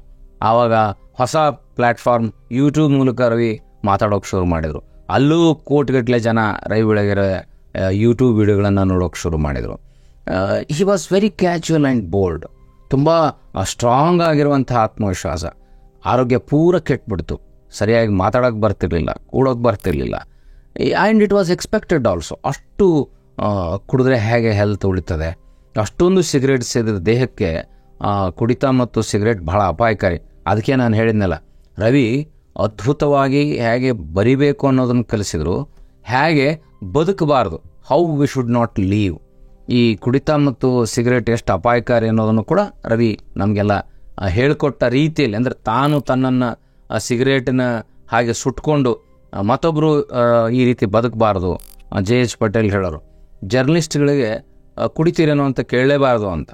ಆವಾಗ ಹೊಸ ಪ್ಲ್ಯಾಟ್ಫಾರ್ಮ್ ಯೂಟ್ಯೂಬ್ ಮೂಲಕ ರವಿ ಮಾತಾಡೋಕೆ ಶುರು ಮಾಡಿದರು. ಅಲ್ಲೂ ಕೋಟಿಗಟ್ಟಲೆ ಜನ ರವಿ ಬೆಳಗೆರೆ ಯೂಟ್ಯೂಬ್ ವಿಡಿಯೋಗಳನ್ನು ನೋಡೋಕೆ ಶುರು ಮಾಡಿದರು. He was very casual and bold. ತುಂಬ ಸ್ಟ್ರಾಂಗ್ ಆಗಿರುವಂಥ ಆತ್ಮವಿಶ್ವಾಸ. ಆರೋಗ್ಯ ಪೂರ ಕೆಟ್ಬಿಡ್ತು. ಸರಿಯಾಗಿ ಮಾತಾಡೋಕ್ಕೆ ಬರ್ತಿರ್ಲಿಲ್ಲ, ಕೂಡೋಕ್ಕೆ ಬರ್ತಿರ್ಲಿಲ್ಲ. And it was expected also. ಅಷ್ಟು ಕುಡಿದ್ರೆ ಹೇಗೆ ಹೆಲ್ತ್ ಉಳಿತದೆ, ಅಷ್ಟೊಂದು ಸಿಗರೇಟ್ ಸೇದಿದ ದೇಹಕ್ಕೆ ಕುಡಿತ ಮತ್ತು ಸಿಗರೇಟ್ ಬಹಳ ಅಪಾಯಕಾರಿ. ಅದಕ್ಕೆ ನಾನು ಹೇಳಿದ್ನಲ್ಲ, ರವಿ ಅದ್ಭುತವಾಗಿ ಹೇಗೆ ಬರಿಬೇಕು ಅನ್ನೋದನ್ನು ಕಲಿಸಿದರು, ಹೇಗೆ ಬದುಕಬಾರ್ದು, how we should not live. ಈ ಕುಡಿತ ಮತ್ತು ಸಿಗರೇಟ್ ಎಷ್ಟು ಅಪಾಯಕಾರಿ ಅನ್ನೋದನ್ನು ಕೂಡ ರವಿ ನಮಗೆಲ್ಲ ಹೇಳಿಕೊಟ್ಟ ರೀತಿಯಲ್ಲಿ. ಅಂದರೆ ತಾನು ತನ್ನನ್ನು ಸಿಗರೇಟಿನ ಹಾಗೆ ಸುಟ್ಕೊಂಡು ಮತ್ತೊಬ್ಬರು ಈ ರೀತಿ ಬದುಕಬಾರ್ದು. JH ಪಟೇಲ್ ಹೇಳೋರು, ಜರ್ನಲಿಸ್ಟ್ಗಳಿಗೆ ಕುಡಿತೀರೇನೋ ಅಂತ ಕೇಳಲೇಬಾರ್ದು ಅಂತ.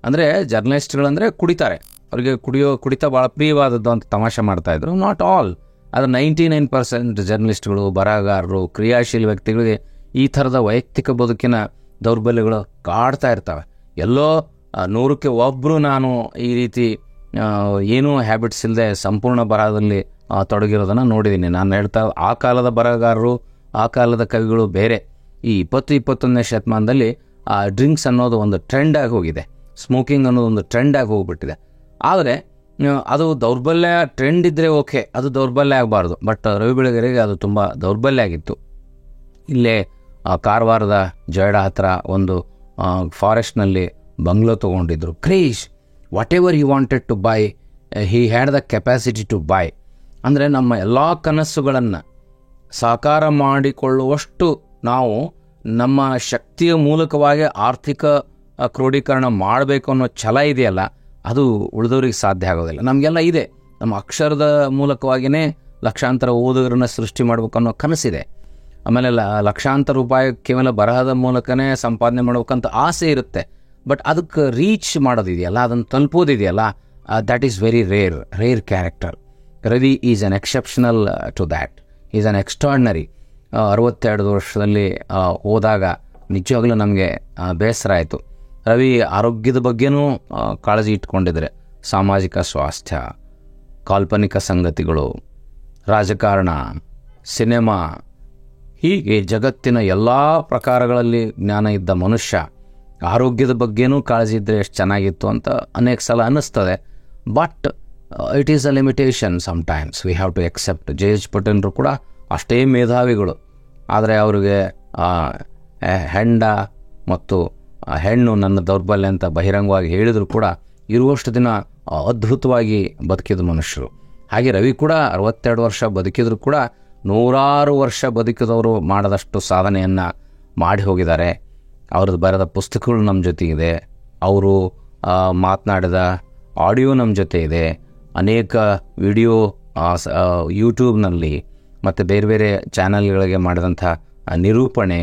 ಅಂದರೆ ಜರ್ನಲಿಸ್ಟ್ಗಳಂದರೆ ಕುಡಿತಾರೆ, ಅವರಿಗೆ ಕುಡಿತ ಭಾಳ ಪ್ರಿಯವಾದದ್ದು ಅಂತ ತಮಾಷೆ ಮಾಡ್ತಾಯಿದ್ರು. ನಾಟ್ ಆಲ್, ಆದರೆ 99% ಜರ್ನಲಿಸ್ಟ್ಗಳು, ಬರಹಗಾರರು, ಕ್ರಿಯಾಶೀಲ ವ್ಯಕ್ತಿಗಳಿಗೆ ಈ ಥರದ ವೈಯಕ್ತಿಕ ಬದುಕಿನ ದೌರ್ಬಲ್ಯಗಳು ಕಾಡ್ತಾ ಇರ್ತವೆ. ಎಲ್ಲೋ 100ಕ್ಕೆ ಒಬ್ಬರು ನಾನು ಈ ರೀತಿ ಏನೂ ಹ್ಯಾಬಿಟ್ಸ್ ಇಲ್ಲದೆ ಸಂಪೂರ್ಣ ಬರಹದಲ್ಲಿ ತೊಡಗಿರೋದನ್ನು ನೋಡಿದ್ದೀನಿ. ನಾನು ಹೇಳ್ತಾ, ಆ ಕಾಲದ ಬರಹಗಾರರು, ಆ ಕಾಲದ ಕವಿಗಳು ಬೇರೆ. ಈ 20-21ನೇ ಶತಮಾನದಲ್ಲಿ ಡ್ರಿಂಕ್ಸ್ ಅನ್ನೋದು ಒಂದು ಟ್ರೆಂಡ್ ಆಗಿ ಹೋಗಿದೆ, ಸ್ಮೋಕಿಂಗ್ ಅನ್ನೋದು ಒಂದು ಟ್ರೆಂಡ್ ಆಗಿ ಹೋಗ್ಬಿಟ್ಟಿದೆ. ಆದರೆ ಅದು ದೌರ್ಬಲ್ಯ ಟ್ರೆಂಡ್ ಇದ್ದರೆ ಓಕೆ, ಅದು ದೌರ್ಬಲ್ಯ ಆಗಬಾರ್ದು. ಬಟ್ ರವಿ ಬೆಳಗೆರೆಗೆ ಅದು ತುಂಬ ದೌರ್ಬಲ್ಯ ಆಗಿತ್ತು. ಇಲ್ಲೇ ಕಾರವಾರದ ಜಯಡ ಹತ್ರ ಒಂದು ಫಾರೆಸ್ಟ್ನಲ್ಲಿ ಬಂಗ್ಲೋ ತೊಗೊಂಡಿದ್ರು. Craze, whatever he wanted to buy, he had the capacity to buy. ಅಂದರೆ ನಮ್ಮ ಎಲ್ಲ ಕನಸುಗಳನ್ನು ಸಾಕಾರ ಮಾಡಿಕೊಳ್ಳುವಷ್ಟು ನಾವು ನಮ್ಮ ಶಕ್ತಿಯ ಮೂಲಕವಾಗಿ ಆರ್ಥಿಕ ಕ್ರೋಢೀಕರಣ ಮಾಡಬೇಕು ಅನ್ನೋ ಛಲ ಇದೆಯಲ್ಲ, ಅದು ಉಳಿದವ್ರಿಗೆ ಸಾಧ್ಯ ಆಗೋದಿಲ್ಲ. ನಮಗೆಲ್ಲ ಇದೆ, ನಮ್ಮ ಅಕ್ಷರದ ಮೂಲಕವಾಗಿಯೇ ಲಕ್ಷಾಂತರ ಓದುಗರನ್ನು ಸೃಷ್ಟಿ ಮಾಡಬೇಕು ಅನ್ನೋ ಕನಸಿದೆ. ಆಮೇಲೆ ಲಕ್ಷಾಂತರ ರೂಪಾಯಿ ಕೇವಲ ಬರಹದ ಮೂಲಕನೇ ಸಂಪಾದನೆ ಮಾಡ್ಬೇಕಂತ ಆಸೆ ಇರುತ್ತೆ. ಬಟ್ ಅದಕ್ಕೆ ರೀಚ್ ಮಾಡೋದಿದೆಯಲ್ಲ, ಅದನ್ನು ತಲುಪೋದಿದೆಯಲ್ಲ, that is very rare character. Ravi is an exceptional to that, is an extraordinary. 62 ವರ್ಷದಲ್ಲಿ ಹೋದಾಗ ನಿಜವಾಗ್ಲೂ ನಮಗೆ ಬೇಸರ ಆಯಿತು. ರವಿ ಆರೋಗ್ಯದ ಬಗ್ಗೆನೂ ಕಾಳಜಿ ಇಟ್ಕೊಂಡಿದ್ದಾರೆ. ಸಾಮಾಜಿಕ ಸ್ವಾಸ್ಥ್ಯ, ಕಾಲ್ಪನಿಕ ಸಂಗತಿಗಳು, ರಾಜಕಾರಣ, ಸಿನಿಮಾ, ಹೀಗೆ ಜಗತ್ತಿನ ಎಲ್ಲ ಪ್ರಕಾರಗಳಲ್ಲಿ ಜ್ಞಾನ ಇದ್ದ ಮನುಷ್ಯ ಆರೋಗ್ಯದ ಬಗ್ಗೆನೂ ಕಾಳಜಿ ಇದ್ದರೆ ಎಷ್ಟು ಚೆನ್ನಾಗಿತ್ತು ಅಂತ ಅನೇಕ ಸಲ ಅನ್ನಿಸ್ತದೆ. But it is a limitation. Sometimes we have to accept. JH ಪಟೇಲ್ರು ಕೂಡ ಅಷ್ಟೇ ಮೇಧಾವಿಗಳು, ಆದರೆ ಅವರಿಗೆ ಹೆಂಡ ಮತ್ತು ಹೆಣ್ಣು ನನ್ನ ದೌರ್ಬಲ್ಯ ಅಂತ ಬಹಿರಂಗವಾಗಿ ಹೇಳಿದರೂ ಕೂಡ ಇರುವಷ್ಟು ದಿನ ಅದ್ಭುತವಾಗಿ ಬದುಕಿದ ಮನುಷ್ಯರು. ಹಾಗೆ ರವಿ ಕೂಡ 62 ವರ್ಷ ಬದುಕಿದ್ರು ಕೂಡ ನೂರಾರು ವರ್ಷ ಬದುಕಿದವರು ಮಾಡದಷ್ಟು ಸಾಧನೆಯನ್ನು ಮಾಡಿ ಹೋಗಿದ್ದಾರೆ. ಅವ್ರದ್ದು ಬರೆದ ಪುಸ್ತಕಗಳು ನಮ್ಮ ಜೊತೆ ಇದೆ, ಅವರು ಮಾತನಾಡಿದ ಆಡಿಯೋ ನಮ್ಮ ಜೊತೆ ಇದೆ, ಅನೇಕ ವಿಡಿಯೋ ಯೂಟ್ಯೂಬ್ನಲ್ಲಿ ಮತ್ತು ಬೇರೆ ಬೇರೆ ಚಾನಲ್ಗಳಿಗೆ ಮಾಡಿದಂಥ ನಿರೂಪಣೆ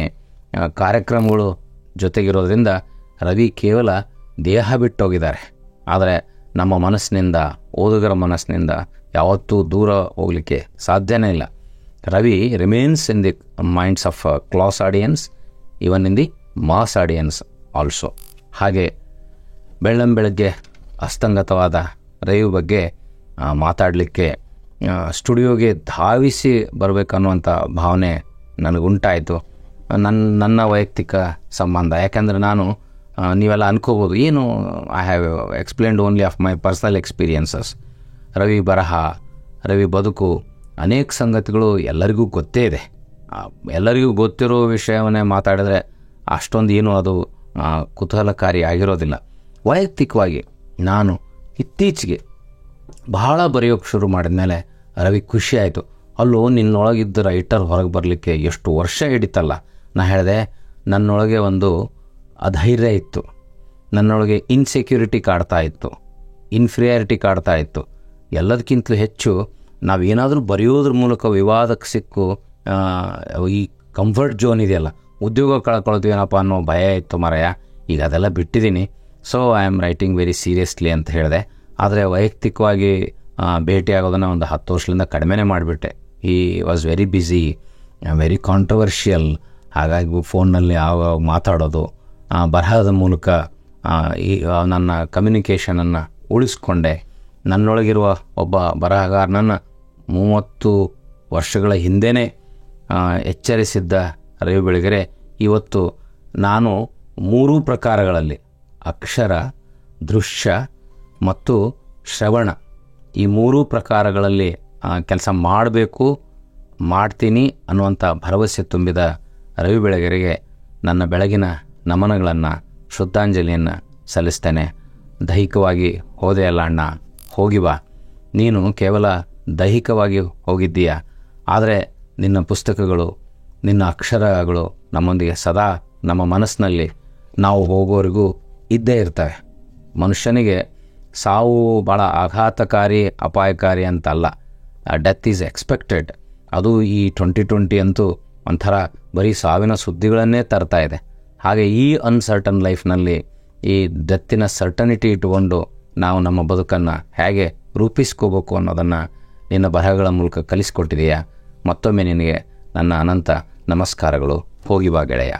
ಕಾರ್ಯಕ್ರಮಗಳು ಜೊತೆಗಿರೋದ್ರಿಂದ ರವಿ ಕೇವಲ ದೇಹ ಬಿಟ್ಟೋಗಿದ್ದಾರೆ. ಆದರೆ ನಮ್ಮ ಮನಸ್ಸಿನಿಂದ, ಓದುಗರ ಮನಸ್ಸಿನಿಂದ ಯಾವತ್ತೂ ದೂರ ಹೋಗಲಿಕ್ಕೆ ಸಾಧ್ಯನೇ ಇಲ್ಲ. Ravi remains in the minds of class audience, even in the mass audience also. ಹಾಗೆ ಬೆಳ್ಳಂಬೆಳಗ್ಗೆ ಅಸ್ತಂಗತವಾದ ರವಿ ಬಗ್ಗೆ ಮಾತಾಡಲಿಕ್ಕೆ ಸ್ಟುಡಿಯೋಗೆ ಧಾವಿಸಿ ಬರಬೇಕನ್ನುವಂಥ ಭಾವನೆ ನನಗುಂಟಾಯಿತು. ನನ್ನ ವೈಯಕ್ತಿಕ ಸಂಬಂಧ, ಯಾಕೆಂದರೆ ನಾನು ನೀವೆಲ್ಲ ಅನ್ಕೋಬೋದು ಏನು I have explained only of my personal experiences. Ravi ಬರಹ, ರವಿ ಬದುಕು, ಅನೇಕ ಸಂಗತಿಗಳು ಎಲ್ಲರಿಗೂ ಗೊತ್ತೇ ಇದೆ. ಎಲ್ಲರಿಗೂ ಗೊತ್ತಿರೋ ವಿಷಯವನ್ನೇ ಮಾತಾಡಿದ್ರೆ ಅಷ್ಟೊಂದು ಏನೂ ಅದು ಕುತೂಹಲಕಾರಿ ಆಗಿರೋದಿಲ್ಲ. ವೈಯಕ್ತಿಕವಾಗಿ ನಾನು ಇತ್ತೀಚೆಗೆ ಬಹಳ ಬರೆಯೋಕ್ಕೆ ಶುರು ಮಾಡಿದ ಮೇಲೆ ರವಿ ಖುಷಿ ಆಯಿತು. ಅಲ್ಲೂ ನಿನ್ನೊಳಗಿದ್ದ ರೈಟರ್ ಹೊರಗೆ ಬರಲಿಕ್ಕೆ ಎಷ್ಟು ವರ್ಷ ಹಿಡಿತಲ್ಲ. ನಾ ಹೇಳಿದೆ, ನನ್ನೊಳಗೆ ಒಂದು ಅಧೈರ್ಯ ಇತ್ತು, ನನ್ನೊಳಗೆ ಇನ್ಸೆಕ್ಯೂರಿಟಿ ಕಾಡ್ತಾ ಇತ್ತು, ಇನ್ಫೀರಿಯಾರಿಟಿ ಕಾಡ್ತಾ ಇತ್ತು. ಎಲ್ಲದಕ್ಕಿಂತಲೂ ಹೆಚ್ಚು ನಾವೇನಾದರೂ ಬರೆಯೋದ್ರ ಮೂಲಕ ವಿವಾದಕ್ಕೆ ಸಿಕ್ಕು ಈ ಕಂಫರ್ಟ್ ಝೋನ್ ಇದೆಯಲ್ಲ, ಉದ್ಯೋಗ ಕಳ್ಕೊಳ್ತೀವೇನಪ್ಪ ಅನ್ನೋ ಭಯ ಇತ್ತು ಮಾರಾಯ. ಈಗ ಅದೆಲ್ಲ ಬಿಟ್ಟಿದ್ದೀನಿ. So I am writing very seriously ಅಂತ ಹೇಳಿದೆ. ಆದರೆ ವೈಯಕ್ತಿಕವಾಗಿ ಭೇಟಿಯಾಗೋದನ್ನು ಒಂದು 10 ವರ್ಷದಿಂದ ಕಡಿಮೆನೇ ಮಾಡಿಬಿಟ್ಟೆ. ಈ was very busy, very controversial. ಹಾಗಾಗಿ ಫೋನ್ನಲ್ಲಿ ಆವಾಗ ಮಾತಾಡೋದು, ಬರಹದ ಮೂಲಕ ಈ ನನ್ನ ಕಮ್ಯುನಿಕೇಷನನ್ನು ಉಳಿಸ್ಕೊಂಡೆ. ನನ್ನೊಳಗಿರುವ ಒಬ್ಬ ಬರಹಗಾರನನ್ನು 30 ವರ್ಷಗಳ ಹಿಂದೆಯೇ ಎಚ್ಚರಿಸಿದ್ದ ರವಿ ಬೆಳಗೆರೆ ಇವತ್ತು ನಾನು 3 ಪ್ರಕಾರಗಳಲ್ಲಿ ಅಕ್ಷರ, ದೃಶ್ಯ ಮತ್ತು ಶ್ರವಣ, ಈ 3 ಪ್ರಕಾರಗಳಲ್ಲಿ ಕೆಲಸ ಮಾಡಬೇಕು, ಮಾಡ್ತೀನಿ ಅನ್ನುವಂಥ ಭರವಸೆ ತುಂಬಿದ ರವಿ ಬೆಳಗೆರೆಗೆ ನನ್ನ ಬೆಳಗಿನ ನಮನಗಳನ್ನು, ಶ್ರದ್ಧಾಂಜಲಿಯನ್ನು ಸಲ್ಲಿಸ್ತೇನೆ. ದೈಹಿಕವಾಗಿ ಹೋದೆ ಅಲ್ಲ ಅಣ್ಣ, ಹೋಗಿ ಬಾ. ನೀನು ಕೇವಲ ದೈಹಿಕವಾಗಿ ಹೋಗಿದ್ದೀಯ, ಆದರೆ ನಿನ್ನ ಪುಸ್ತಕಗಳು, ನಿನ್ನ ಅಕ್ಷರಗಳು ನಮ್ಮೊಂದಿಗೆ ಸದಾ ನಮ್ಮ ಮನಸ್ಸಿನಲ್ಲಿ ನಾವು ಹೋಗೋರಿಗೂ ಇದ್ದೇ ಇರ್ತವೆ. ಮನುಷ್ಯನಿಗೆ ಸಾವು ಭಾಳ ಆಘಾತಕಾರಿ, ಅಪಾಯಕಾರಿ ಅಂತಲ್ಲ. Death is expected. ಅದು ಈ 2020 ಅಂತೂ ಒಂಥರ ಬರೀ ಸಾವಿನ ಸುದ್ದಿಗಳನ್ನೇ ತರ್ತಾ ಇದೆ. ಹಾಗೆ ಈ ಅನ್ಸರ್ಟನ್ ಲೈಫ್ನಲ್ಲಿ ಈ ಡೆತ್ತಿನ ಸರ್ಟನಿಟಿ ಇಟ್ಟುಕೊಂಡು ನಾವು ನಮ್ಮ ಬದುಕನ್ನು ಹೇಗೆ ರೂಪಿಸ್ಕೋಬೇಕು ಅನ್ನೋದನ್ನು ನಿನ್ನ ಬರಹಗಳ ಮೂಲಕ ಕಲಿಸ್ಕೊಟ್ಟಿದೆಯಾ. ಮತ್ತೊಮ್ಮೆ ನಿನಗೆ ನನ್ನ ಅನಂತ ನಮಸ್ಕಾರಗಳು. ಹೋಗಿ ಬಾ ಗೆಳೆಯ.